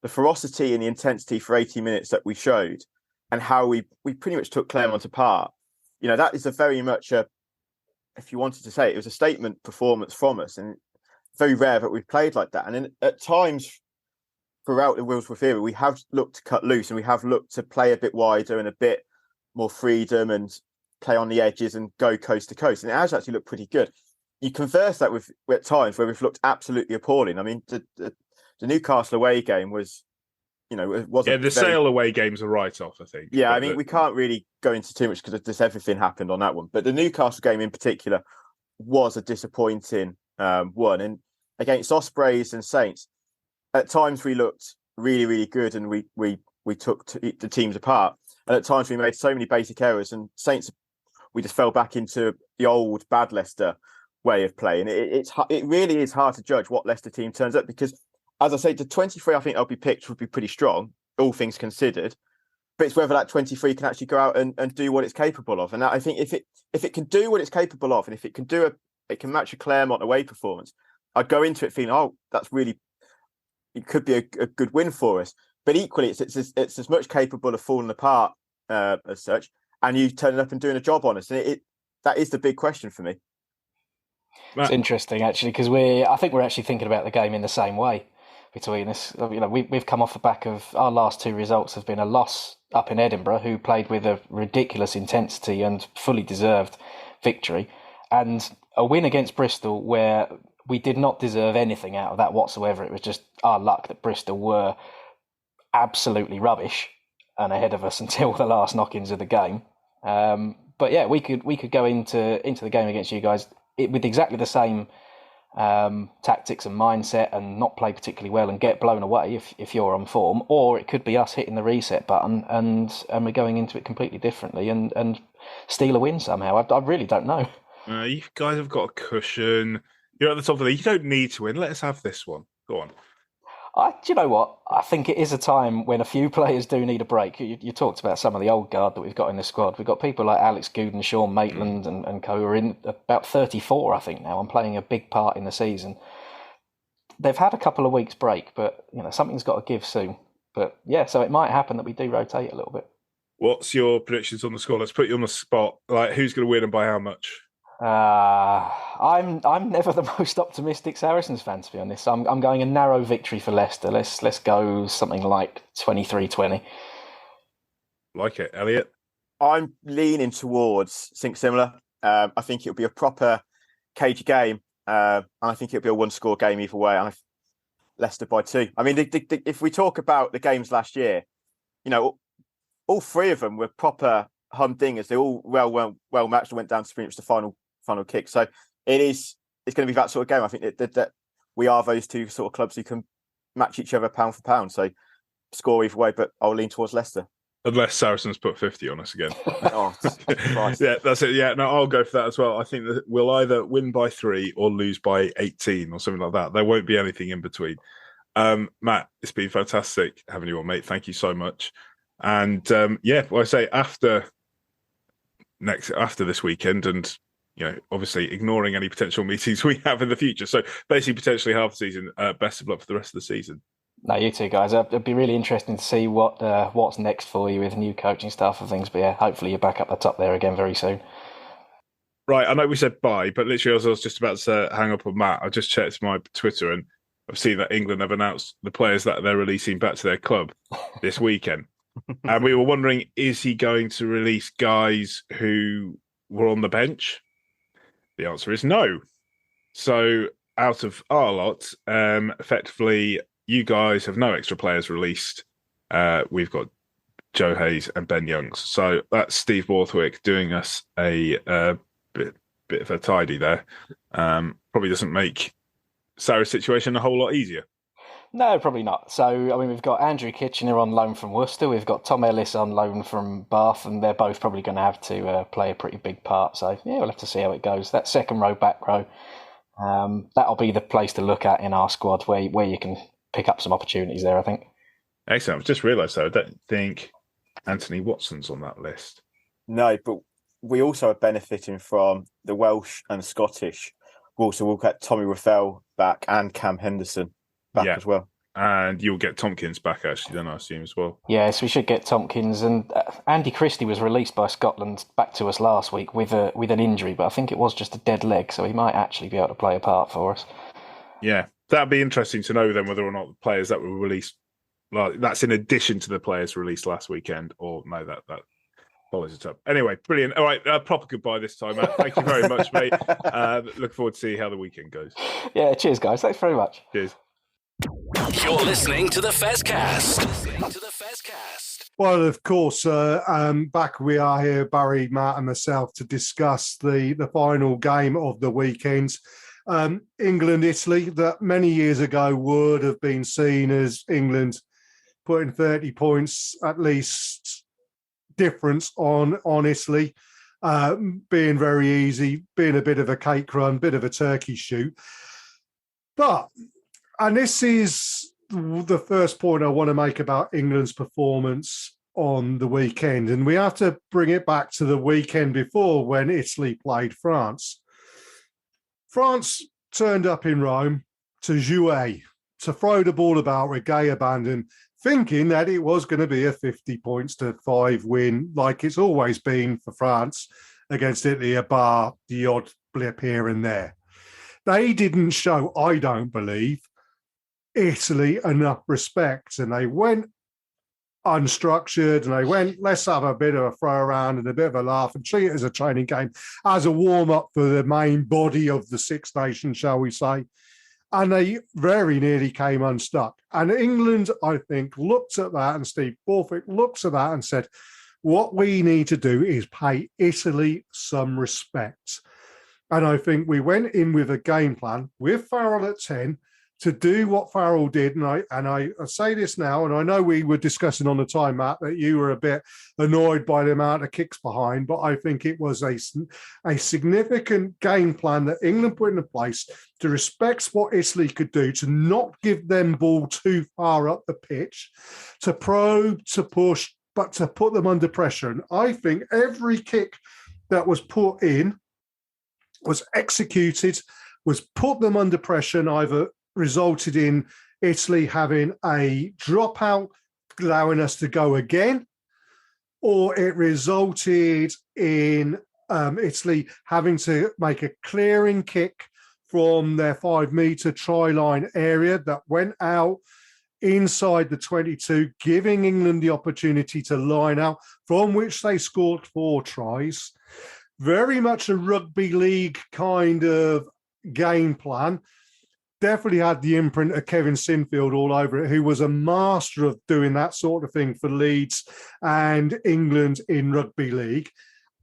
ferocity and the intensity for 80 minutes that we showed and how we pretty much took Claremont apart, that is a very much if you wanted to say it was a statement performance from us, and very rare that we've played like that. And at times throughout the Wigglesworth era, we have looked to cut loose and we have looked to play a bit wider and a bit more freedom and play on the edges and go coast to coast. And it has actually looked pretty good. You converse that with at times where we've looked absolutely appalling. I mean, the Newcastle away game was, it wasn't. Yeah, the Sale away game's a write-off, I think. Yeah, I mean, we can't really go into too much because just everything happened on that one. But the Newcastle game in particular was a disappointing one. And against Ospreys and Saints, at times we looked really, really good and we took the teams apart. And at times we made so many basic errors, and Saints, we just fell back into the old bad Leicester way of playing. It really is hard to judge what Leicester team turns up because, as I say, the 23 I think they'll be picked would be pretty strong, all things considered. But it's whether that 23 can actually go out and do what it's capable of. And I think if it can do what it's capable of, and if it can it can match a Claremont away performance, I'd go into it feeling, it could be a good win for us. But equally, it's as much capable of falling apart as such, and you turning up and doing a job on us. And that is the big question for me. It's interesting, actually, because I think we're actually thinking about the game in the same way between us. We've come off the back of our last 2 results have been a loss up in Edinburgh, who played with a ridiculous intensity and fully deserved victory, and a win against Bristol where we did not deserve anything out of that whatsoever. It was just our luck that Bristol were absolutely rubbish and ahead of us until the last knock-ins of the game. But yeah, we could go into the game against you guys with exactly the same tactics and mindset and not play particularly well and get blown away if you're on form, or it could be us hitting the reset button and we're going into it completely differently and steal a win somehow. I really don't know. You guys have got a cushion. You're at the top of the league. You don't need to win. Let us have this one. Go on. Do you know what? I think it is a time when a few players do need a break. You talked about some of the old guard that we've got in the squad. We've got people like Alex Gooden, Sean Maitland and co who are in about 34, I think, now, and playing a big part in the season. They've had a couple of weeks break, but something's got to give soon. But yeah, so it might happen that we do rotate a little bit. What's your predictions on the score? Let's put you on the spot. Like, who's going to win and by how much? I'm never the most optimistic Saracens fan, to be honest. I'm going a narrow victory for Leicester. Let's go something like 23-20. Like it, Elliot. I'm leaning towards something similar. I think it'll be a proper cagey game, and I think it'll be a 1-score game either way. And Leicester by 2. I mean, if we talk about the games last year, all 3 of them were proper humdingers. They all well matched and went down to pretty much the final kick. So it's going to be that sort of game. I think that we are those 2 sort of clubs who can match each other pound for pound. So score either way, but I'll lean towards Leicester. Unless Saracens put 50 on us again. Oh, Christ. Yeah, that's it. Yeah, no, I'll go for that as well. I think that we'll either win by 3 or lose by 18 or something like that. There won't be anything in between. Matt, it's been fantastic having you on, mate. Thank you so much. And I say after this weekend, and obviously ignoring any potential meetings we have in the future. So basically, potentially half the season. Best of luck for the rest of the season. No, you too, guys. It'd be really interesting to see what's next for you with new coaching staff and things. But yeah, hopefully you're back up the top there again very soon. Right, I know we said bye, but literally as I was just about to hang up on Matt, I just checked my Twitter and I've seen that England have announced the players that they're releasing back to their club this weekend. And we were wondering, is he going to release guys who were on the bench? The answer is no. So out of our lot, effectively, you guys have no extra players released. We've got Joe Hayes and Ben Youngs. So that's Steve Borthwick doing us a bit of a tidy there. Probably doesn't make Sarah's situation a whole lot easier. No, probably not. So, I mean, we've got Andrew Kitchener on loan from Worcester. We've got Tom Ellis on loan from Bath, and they're both probably going to have to play a pretty big part. So, yeah, we'll have to see how it goes. That second row, back row, that'll be the place to look at in our squad where you can pick up some opportunities there, I think. Excellent. I've just realised, though, I don't think Anthony Watson's on that list. No, but we also are benefiting from the Welsh and Scottish. We'll get Tommy Raffel back and Cam Henderson back as well. And you'll get Tompkins back, actually, then I assume as well. Yes, we should get Tompkins. And Andy Christie was released by Scotland back to us last week with an injury, but I think it was just a dead leg, so he might actually be able to play a part for us. Yeah, that'd be interesting to know then whether or not the players that were released, that's in addition to the players released last weekend, or no, that follows it up. Anyway, brilliant. All right, proper goodbye this time, Matt. Thank you very much, mate. Look forward to see how the weekend goes. Yeah, cheers, guys. Thanks very much. Cheers. You're listening to the Fezcast. Well, of course, back we are here, Barry, Matt and myself, to discuss the final game of the weekend. England-Italy, that many years ago would have been seen as England putting 30 points at least difference on Italy, being very easy, being a bit of a cake run, bit of a turkey shoot. And this is the first point I want to make about England's performance on the weekend. And we have to bring it back to the weekend before when Italy played France. France turned up in Rome to jouer, to throw the ball about with gay abandon, thinking that it was going to be a 50 points to 5 win, like it's always been for France against Italy, a bar the odd blip here and there. They didn't show, I don't believe, Italy enough respect, and they went unstructured and they went, let's have a bit of a throw around and a bit of a laugh and treat it as a training game, as a warm-up for the main body of the Six Nations, shall we say. And they very nearly came unstuck. And England, I think, looked at that, and Steve Borthwick looks at that and said, what we need to do is pay Italy some respect. And I think we went in with a game plan with Farrell at 10 to do what Farrell did. And I say this now, and I know we were discussing on the time, Matt, that you were a bit annoyed by the amount of kicks behind, but I think it was a significant game plan that England put into place to respect what Italy could do, to not give them ball too far up the pitch, to probe, to push, but to put them under pressure. And I think every kick that was put in was executed, was put them under pressure, and either resulted in Italy having a dropout, allowing us to go again, or it resulted in Italy having to make a clearing kick from their 5-metre try line area that went out inside the 22, giving England the opportunity to line out, from which they scored 4 tries. Very much a rugby league kind of game plan. Definitely had the imprint of Kevin Sinfield all over it, who was a master of doing that sort of thing for Leeds and England in rugby league.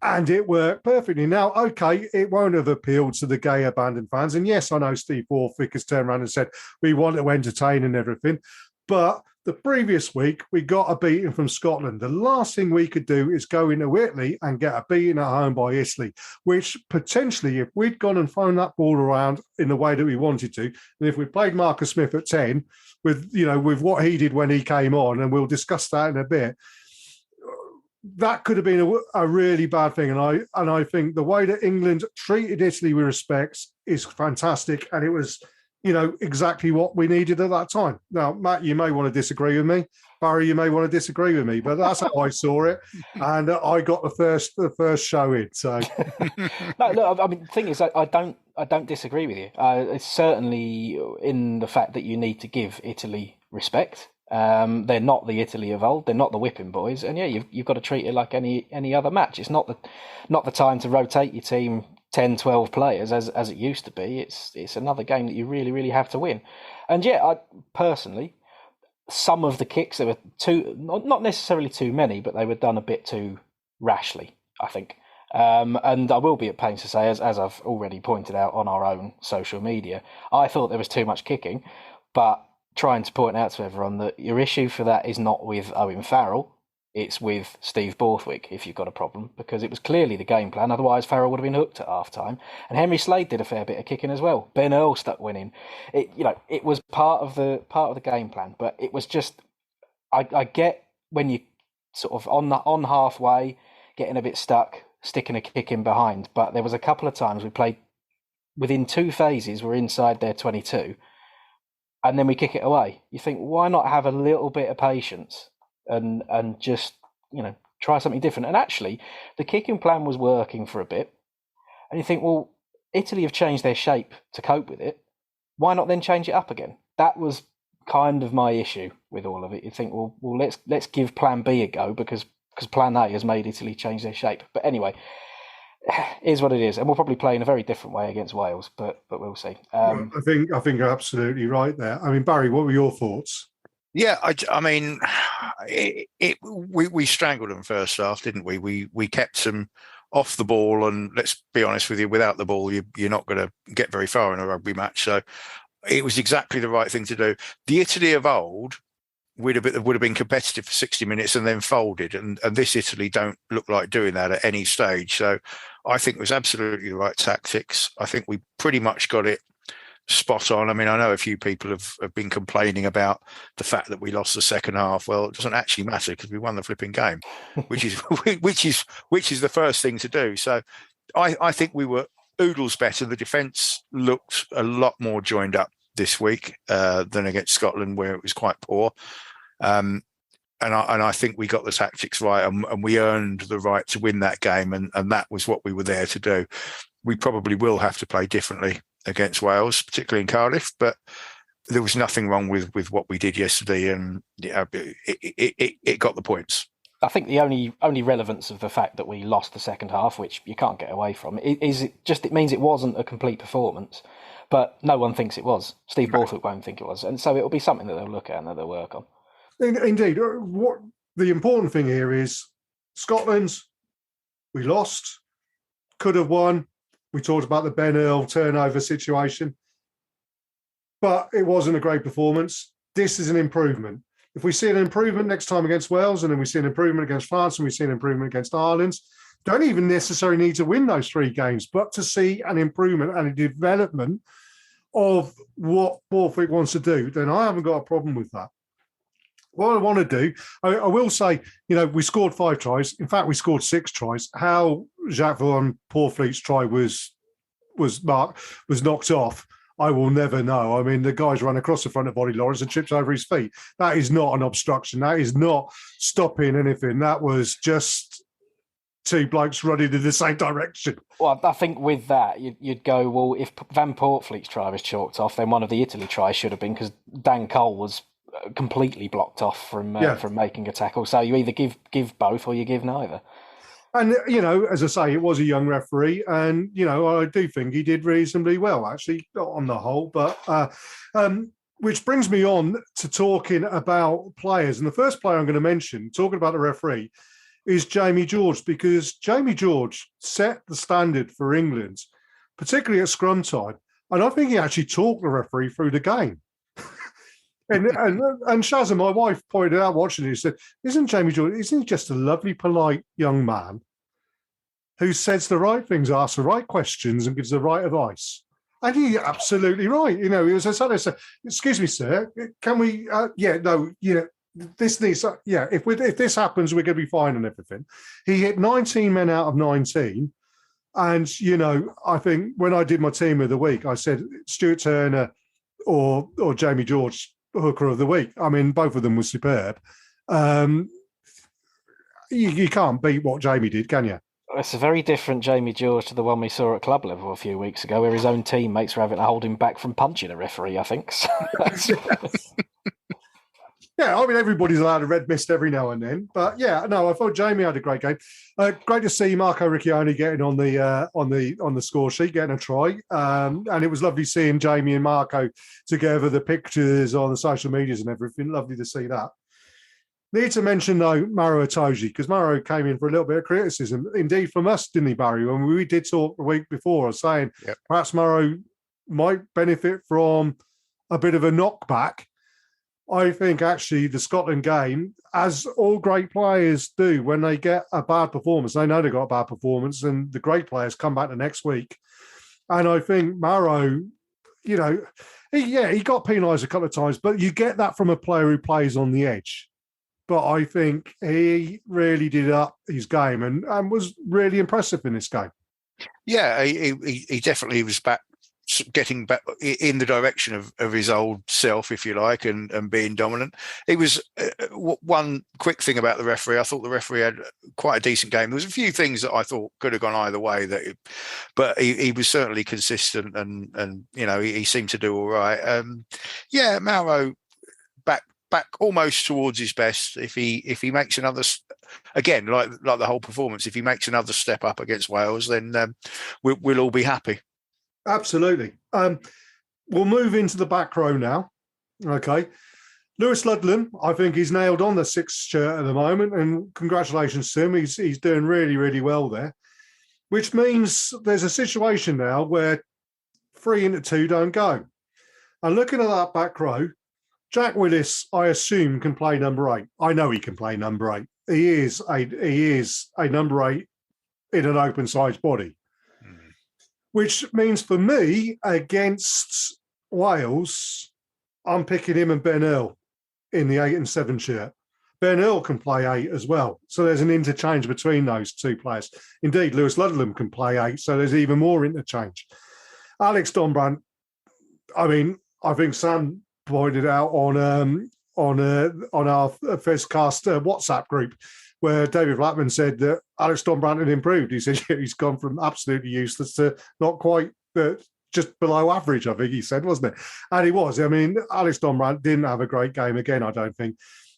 And it worked perfectly. Now, okay, it won't have appealed to the gay abandoned fans. And yes, I know Steve Borthwick has turned around and said, we want to entertain and everything. But The previous week, we got a beating from Scotland. The last thing we could do is go into Italy and get a beating at home by Italy, which potentially, if we'd gone and thrown that ball around in the way that we wanted to, and if we played Marcus Smith at 10, with what he did when he came on, and we'll discuss that in a bit, that could have been a really bad thing. And I think the way that England treated Italy with respect is fantastic, and it was exactly what we needed at that time. Now, Matt, you may want to disagree with me. Barry, you may want to disagree with me, but that's how I saw it. And I got the first show in. So, no, look, I mean, the thing is, I don't disagree with you. It's certainly in the fact that you need to give Italy respect. They're not the Italy of old. They're not the whipping boys. And yeah, you've got to treat it like any other match. It's not the time to rotate your team 10, 12 players as it used to be. It's another game that you really, really have to win. And yeah, I personally, some of the kicks, there were not necessarily too many, but they were done a bit too rashly, I think. And I will be at pains to say, as I've already pointed out on our own social media, I thought there was too much kicking, but trying to point out to everyone that your issue for that is not with Owen Farrell, it's with Steve Borthwick if you've got a problem, because it was clearly the game plan. Otherwise, Farrell would have been hooked at half-time. And Henry Slade did a fair bit of kicking as well. Ben Earl stuck winning. It was part of the game plan, but it was just, I get when you sort of on halfway, getting a bit stuck, sticking a kick in behind. But there was a couple of times we played within 2 phases, we're inside their 22, and then we kick it away. You think, why not have a little bit of patience and just, try something different? And actually, the kicking plan was working for a bit. And you think, well, Italy have changed their shape to cope with it. Why not then change it up again? That was kind of my issue with all of it. You think, well, let's give plan B a go because plan A has made Italy change their shape. But anyway, is what it is, and we'll probably play in a very different way against Wales, but we'll see. I think you're absolutely right there. I mean, Barry, what were your thoughts? Yeah, I mean, we strangled them first half, didn't we? We kept them off the ball, and let's be honest with you, without the ball, you're not going to get very far in a rugby match. So it was exactly the right thing to do. The Italy of old would have been competitive for 60 minutes and then folded, and this Italy don't look like doing that at any stage. So I think it was absolutely the right tactics. I think we pretty much got it spot on. I mean, I know a few people have been complaining about the fact that we lost the second half. Well, it doesn't actually matter because we won the flipping game, which is the first thing to do. So I think we were oodles better. The defence looked a lot more joined up this week than against Scotland, where it was quite poor. And I think we got the tactics right, and we earned the right to win that game, and that was what we were there to do. We probably will have to play differently against Wales, particularly in Cardiff, but there was nothing wrong with what we did yesterday, and it got the points. I think the only relevance of the fact that we lost the second half, which you can't get away from, it means it wasn't a complete performance, but no one thinks it was. Steve Borthwick won't think it was, and so it'll be something that they'll look at and that they'll work on. Indeed. What the important thing here is Scotland, we lost, could have won. We talked about the Ben Earl turnover situation, but it wasn't a great performance. This is an improvement. If we see an improvement next time against Wales, and then we see an improvement against France, and we see an improvement against Ireland, don't even necessarily need to win those 3 games, but to see an improvement and a development of what Borthwick wants to do, then I haven't got a problem with that. What I want to do, I will say, we scored 5 tries. In fact, we scored 6 tries. How Jacques Van Poorvliet's try was knocked off, I will never know. I mean, the guy's run across the front of Bobby Lawrence and trips over his feet. That is not an obstruction. That is not stopping anything. That was just 2 blokes running in the same direction. Well, I think with that, you'd go, well, if Van Poorvliet's try was chalked off, then one of the Italy tries should have been, because Dan Cole was completely blocked off from making a tackle. So you either give both or you give neither. And, as I say, it was a young referee, and, I do think he did reasonably well, actually, on the whole. But which brings me on to talking about players. And the first player I'm going to mention, talking about the referee, is Jamie George, because Jamie George set the standard for England, particularly at scrum time. And I think he actually talked the referee through the game. and Shazza, my wife, pointed out watching it. She said, "Isn't Jamie George? Isn't he just a lovely, polite young man who says the right things, asks the right questions, and gives the right advice?" And he's absolutely right. You know, he was a said, "Excuse me, sir, can we? This needs. If this happens, we're going to be fine and everything." He hit 19 men out of 19. And, you know, I think when I did my team of the week, I said Stuart Turner or Jamie George, hooker of the week. I mean, both of them were superb. You can't beat what Jamie did, can you? It's a very different Jamie George to the one we saw at club level a few weeks ago, where his own teammates were having to hold him back from punching a referee, I think. Yeah, I mean, everybody's allowed a red mist every now and then, but yeah, no, I thought Jamie had a great game. Great to see Marco Riccioni getting on the score sheet, getting a try, and it was lovely seeing Jamie and Marco together. The pictures on the social medias and everything, lovely to see that. Need to mention though Maro Itoje, because Maro came in for a little bit of criticism, indeed from us, didn't he, Barry? When we did talk the week before, saying perhaps Maro might benefit from a bit of a knockback. I think actually the Scotland game, as all great players do, when they get a bad performance, they know they got a bad performance, and the great players come back the next week. And I think Maro, you know, he got penalised a couple of times, but you get that from a player who plays on the edge. But I think he really did up his game and was really impressive in this game. Yeah, he definitely was getting back in the direction of his old self, if you like, and being dominant. It was one quick thing about the referee. I thought the referee had quite a decent game. There was a few things that I thought could have gone either way, but he was certainly consistent, and you know, he seemed to do all right. Mauro back almost towards his best. If he makes another, again, like the whole performance, if he makes another step up against Wales, then we'll all be happy. Absolutely. We'll move into the back row now. Okay. Lewis Ludlam, I think he's nailed on the sixth shirt at the moment, and congratulations to him. He's doing really, really well there, which means there's a situation now where 3 into 2 don't go. And looking at that back row, Jack Willis, I assume, can play number 8. I know he can play number 8. He is a number 8 in an open sized body. Which means for me, against Wales, I'm picking him and Ben Earl in the 8 and 7 shirt. Ben Earl can play 8 as well. So there's an interchange between those two players. Indeed, Lewis Ludlam can play 8, so there's even more interchange. Alex Donbrandt, I mean, I think Sam pointed out on our Fezcast WhatsApp group, where David Blackman said that Alex Donbrandt had improved. He said he's gone from absolutely useless to not quite, just below average, I think he said, wasn't it? And he was. I mean, Alex Donbrandt didn't have a great game again, I don't think.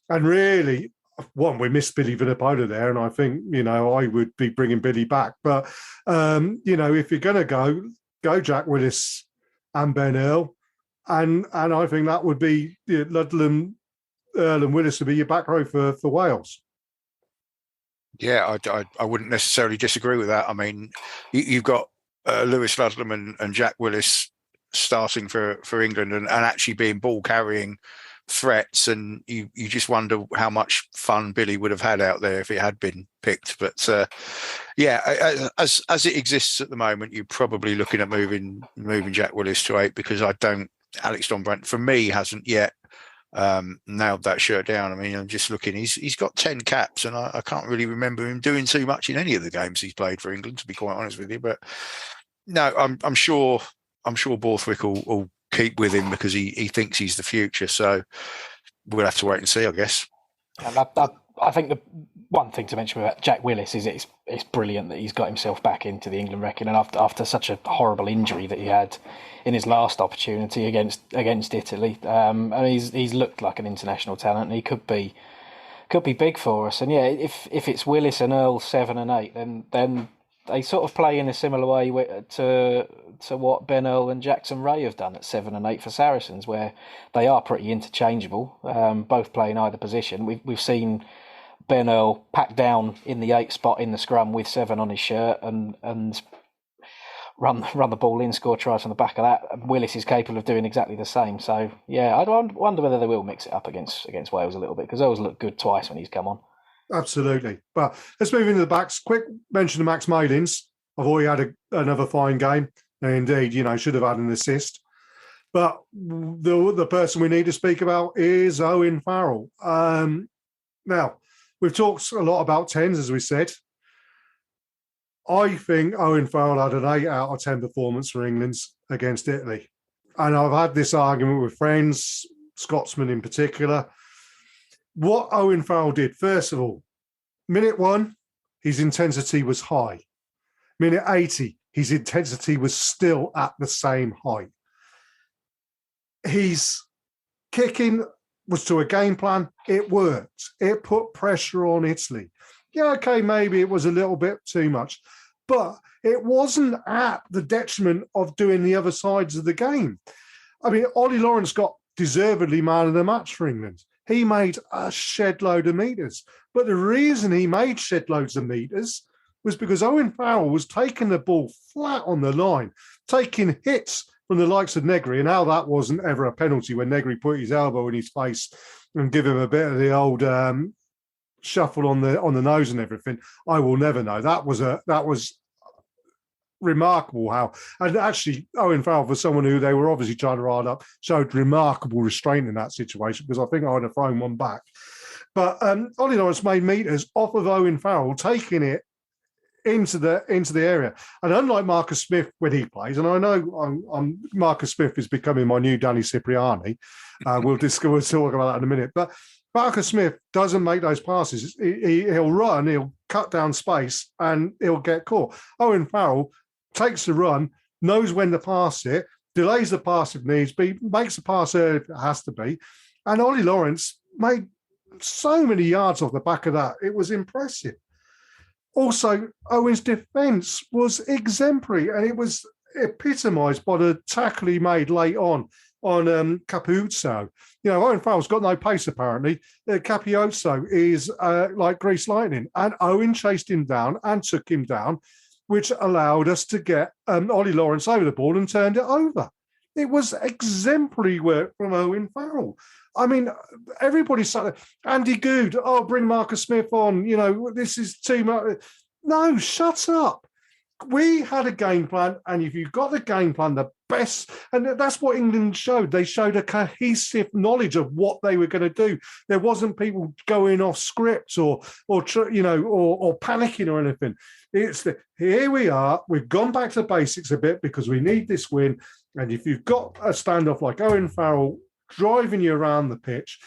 And really, we missed Billy Vunipola there, and I think, you know, I would be bringing Billy back. But, you know, if you're going to go Jack Willis and Ben Earl, and I think that would be Ludlam, Earl and Willis would be your back row for Wales. Yeah, I wouldn't necessarily disagree with that. I mean, you've got Lewis Ludlam and Jack Willis starting for England and actually being ball-carrying threats, and you just wonder how much fun Billy would have had out there if it had been picked. But as it exists at the moment, you're probably looking at moving Jack Willis to 8, because Alex Donbrandt, for me, hasn't yet nailed that shirt down. I mean, I'm just looking. He's got 10 caps, and I can't really remember him doing too much in any of the games he's played for England, to be quite honest with you. But no, I'm sure Borthwick will keep with him because he thinks he's the future. So we'll have to wait and see, I guess. And I think the one thing to mention about Jack Willis is it's brilliant that he's got himself back into the England reckoning, and after such a horrible injury that he had in his last opportunity against Italy. And he's looked like an international talent, and he could be big for us. And yeah, if it's Willis and Earl 7 and 8, then they sort of play in a similar way to what Ben Earl and Jackson Ray have done at 7 and 8 for Saracens, where they are pretty interchangeable, both playing either position. We've seen Ben Earl pack down in the 8 spot in the scrum with 7 on his shirt, and run the ball in, score tries from the back of that. Willis is capable of doing exactly the same. So yeah, I wonder whether they will mix it up against Wales a little bit, because Wales looked good twice when he's come on. Absolutely. But let's move into the backs. Quick mention of Max Malins. I've already had another fine game, and indeed, should have had an assist. But the person we need to speak about is Owen Farrell. Now, we've talked a lot about 10s, as we said. I think Owen Farrell had an 8 out of 10 performance for England against Italy. And I've had this argument with friends, Scotsmen in particular. What Owen Farrell did, first of all, minute 1, his intensity was high. Minute 80, his intensity was still at the same height. His kicking was to a game plan. It worked. It put pressure on Italy. Yeah, okay, maybe it was a little bit too much, but it wasn't at the detriment of doing the other sides of the game. I mean, Ollie Lawrence got deservedly man of the match for England. He made a shed load of meters. But the reason he made shed loads of meters was because Owen Farrell was taking the ball flat on the line, taking hits from the likes of Negri, and how that wasn't ever a penalty when Negri put his elbow in his face and give him a bit of the old shuffle on the nose and everything. I will never know. That was remarkable how, and actually Owen Farrell, for someone who they were obviously trying to rile up, showed remarkable restraint in that situation, because I think I would have thrown one back. But Ollie Lawrence made meters off of Owen Farrell, taking it into the area. And unlike Marcus Smith when he plays, and I know Marcus Smith is becoming my new Danny Cipriani. We'll talk about that in a minute. But Marcus Smith doesn't make those passes. He'll run, he'll cut down space, and he'll get caught. Owen Farrell takes the run, knows when to pass it, delays the pass if needs be, makes the pass early if it has to be. And Ollie Lawrence made so many yards off the back of that. It was impressive. Also, Owen's defence was exemplary, and it was epitomised by the tackle he made late on Capuzzo. Owen Farrell's got no pace, apparently. Capuzzo is like grease lightning, and Owen chased him down and took him down, which allowed us to get Ollie Lawrence over the ball and turned it over. It was exemplary work from Owen Farrell. I mean, everybody started, Andy Good, bring Marcus Smith on, this is too much. No, shut up. We had a game plan, and if you've got the game plan, the best, and that's what England showed. They showed a cohesive knowledge of what they were going to do. There wasn't people going off script or panicking or anything. It's here we are. We've gone back to basics a bit because we need this win. And if you've got a standoff like Owen Farrell driving you around the pitch,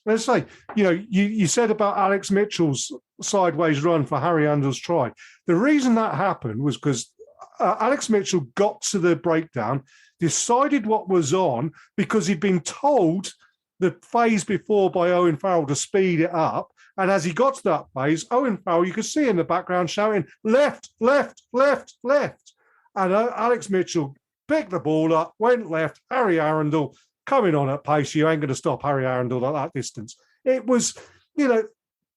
let's say, you said about Alex Mitchell's sideways run for Harry Andel's try. The reason that happened was because Alex Mitchell got to the breakdown, decided what was on because he'd been told the phase before by Owen Farrell to speed it up. And as he got to that phase, Owen Farrell, you could see in the background shouting, left, left, left, left. And Alex Mitchell picked the ball up, went left, Harry Arundel coming on at pace. You ain't going to stop Harry Arundel at that distance. It was,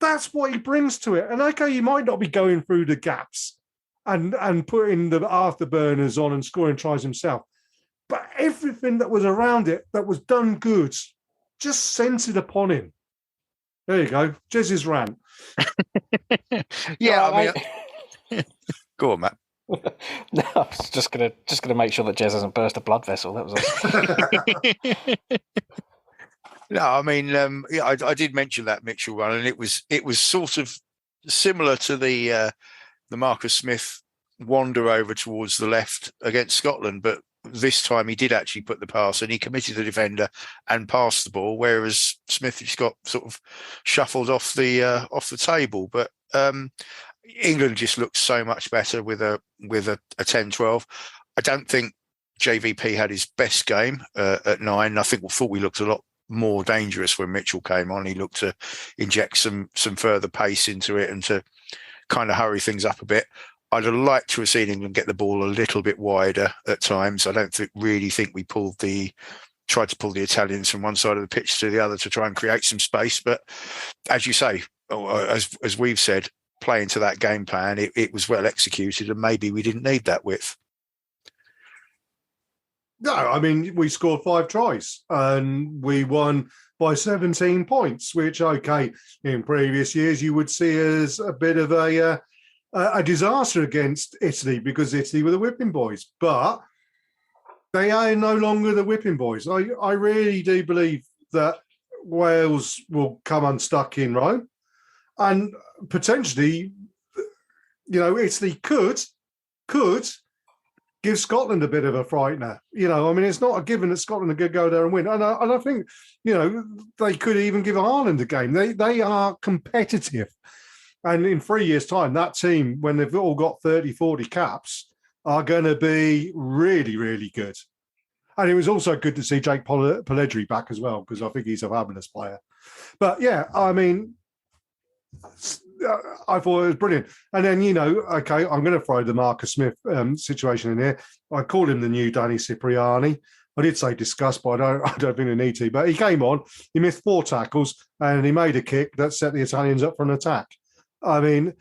that's what he brings to it. And okay, you might not be going through the gaps and putting the afterburners on and scoring tries himself. But everything that was around it that was done good just centered upon him. There you go. Jez's rant. Yeah, go on, Matt. No, I was just gonna make sure that Jez hasn't burst a blood vessel. That was all. No, I did mention that Mitchell run, and it was sort of similar to the Marcus Smith wander over towards the left against Scotland, but this time he did actually put the pass and he committed the defender and passed the ball, whereas Smith just got sort of shuffled off the table. But England just looked so much better with a 10-12. I don't think JVP had his best game at 9. I thought we looked a lot more dangerous when Mitchell came on. He looked to inject some further pace into it and to kind of hurry things up a bit. I'd have liked to have seen England get the ball a little bit wider at times. I don't really think we tried to pull the Italians from one side of the pitch to the other to try and create some space. But as you say, as we've said, playing to that game plan, it was well executed, and maybe we didn't need that width. No, I mean, we scored 5 tries and we won by 17 points, which, okay, in previous years you would see as a bit of a disaster against Italy because Italy were the whipping boys. But they are no longer the whipping boys. I really do believe that Wales will come unstuck in Rome and potentially, Italy could give Scotland a bit of a frightener. I mean, it's not a given that Scotland could go there and win. And I think, they could even give Ireland a game. They are competitive. And in 3 years' time, that team, when they've all got 30, 40 caps, are going to be really, really good. And it was also good to see Jake Pelledri back as well, because I think he's a fabulous player. But, yeah, I mean, I thought it was brilliant. And then, okay, I'm going to throw the Marcus Smith situation in here. I called him the new Danny Cipriani. I did say discuss, but I don't think I need to. But he came on, he missed 4 tackles, and he made a kick that set the Italians up for an attack. I mean,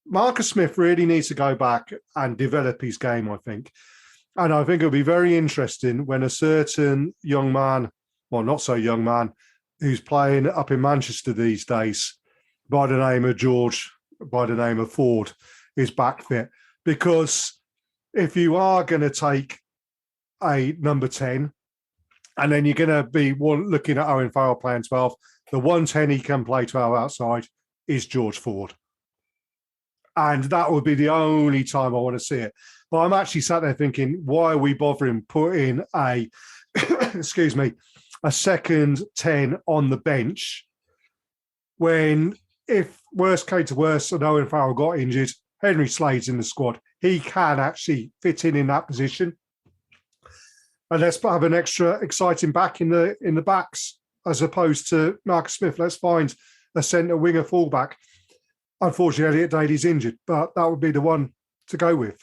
Marcus Smith really needs to go back and develop his game, I think. And I think it'll be very interesting when a certain young man, well, not so young man, who's playing up in Manchester these days by the name of George, by the name of Ford, is back fit. Because if you are going to take a number 10, and then you're going to be looking at Owen Farrell playing 12, the 110 he can play 12 outside is George Ford. And that would be the only time I want to see it. But I'm actually sat there thinking, why are we bothering putting a, excuse me, a second 10 on the bench when, if worst came to worst and Owen Farrell got injured, Henry Slade's in the squad. He can actually fit in that position. And let's have an extra exciting back in the backs as opposed to Marcus Smith. Let's find a centre winger fullback. Unfortunately, Elliot Daly's injured, but that would be the one to go with.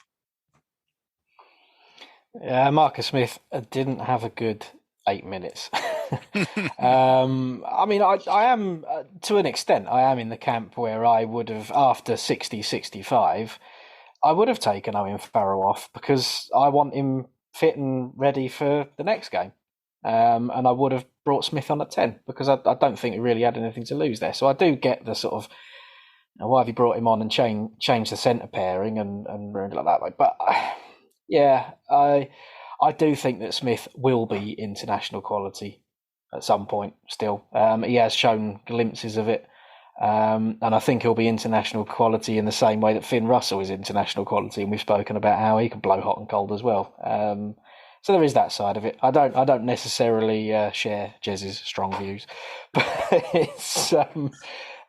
Yeah, Marcus Smith didn't have a good 8 minutes. I mean, I am, to an extent, I am in the camp where I would have, after 60, 65, I would have taken Owen Farrell off because I want him fit and ready for the next game. And I would have brought Smith on at 10 because I don't think he really had anything to lose there. So I do get the sort of, why have you brought him on and change the centre pairing and like that? But yeah, I do think that Smith will be international quality at some point still. He has shown glimpses of it. And I think he'll be international quality in the same way that Finn Russell is international quality. And we've spoken about how he can blow hot and cold as well. So there is that side of it. I don't necessarily share Jez's strong views, but it's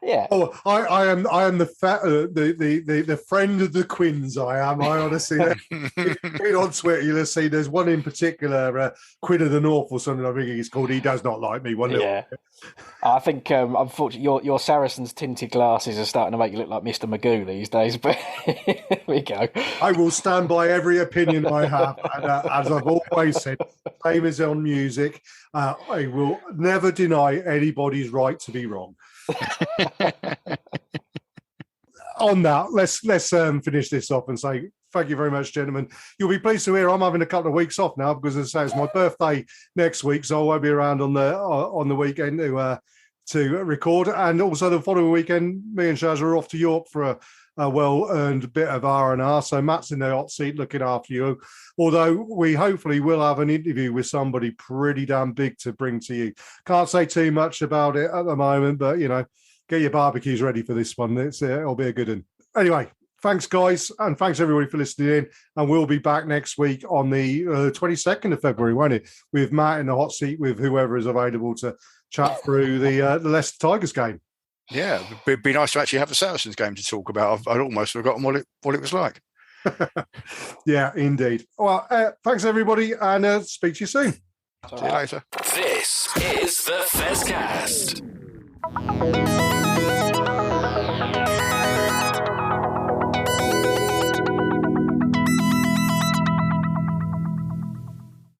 yeah. Oh, I am the friend of the Quins. I am. I honestly, on Twitter, you'll see there's one in particular, Quinn of the North or something. I think he's called. He does not like me. Yeah. I think unfortunately your Saracens tinted glasses are starting to make you look like Mr. Magoo these days. But here we go. I will stand by every opinion I have, and as I've always said, same as on music, I will never deny anybody's right to be wrong. On that, let's finish this off and say thank you very much, gentlemen. You'll be pleased to hear I'm having a couple of weeks off now because, as I say, it's my birthday next week, so I won't be around on the weekend to record. And also the following weekend, me and Shaz are off to York for a well-earned bit of R&R. So Matt's in the hot seat looking after you. Although we hopefully will have an interview with somebody pretty damn big to bring to you. Can't say too much about it at the moment, but, get your barbecues ready for this one. It'll be a good one. Anyway, thanks, guys, and thanks, everybody, for listening in. And we'll be back next week on the 22nd of February, won't it? With Matt in the hot seat with whoever is available to chat through the Leicester Tigers game. Yeah, it'd be nice to actually have the Saracens game to talk about. I'd almost forgotten what it was like. Yeah, indeed. Well, thanks, everybody, and speak to you soon. See you later. This is the Fezcast.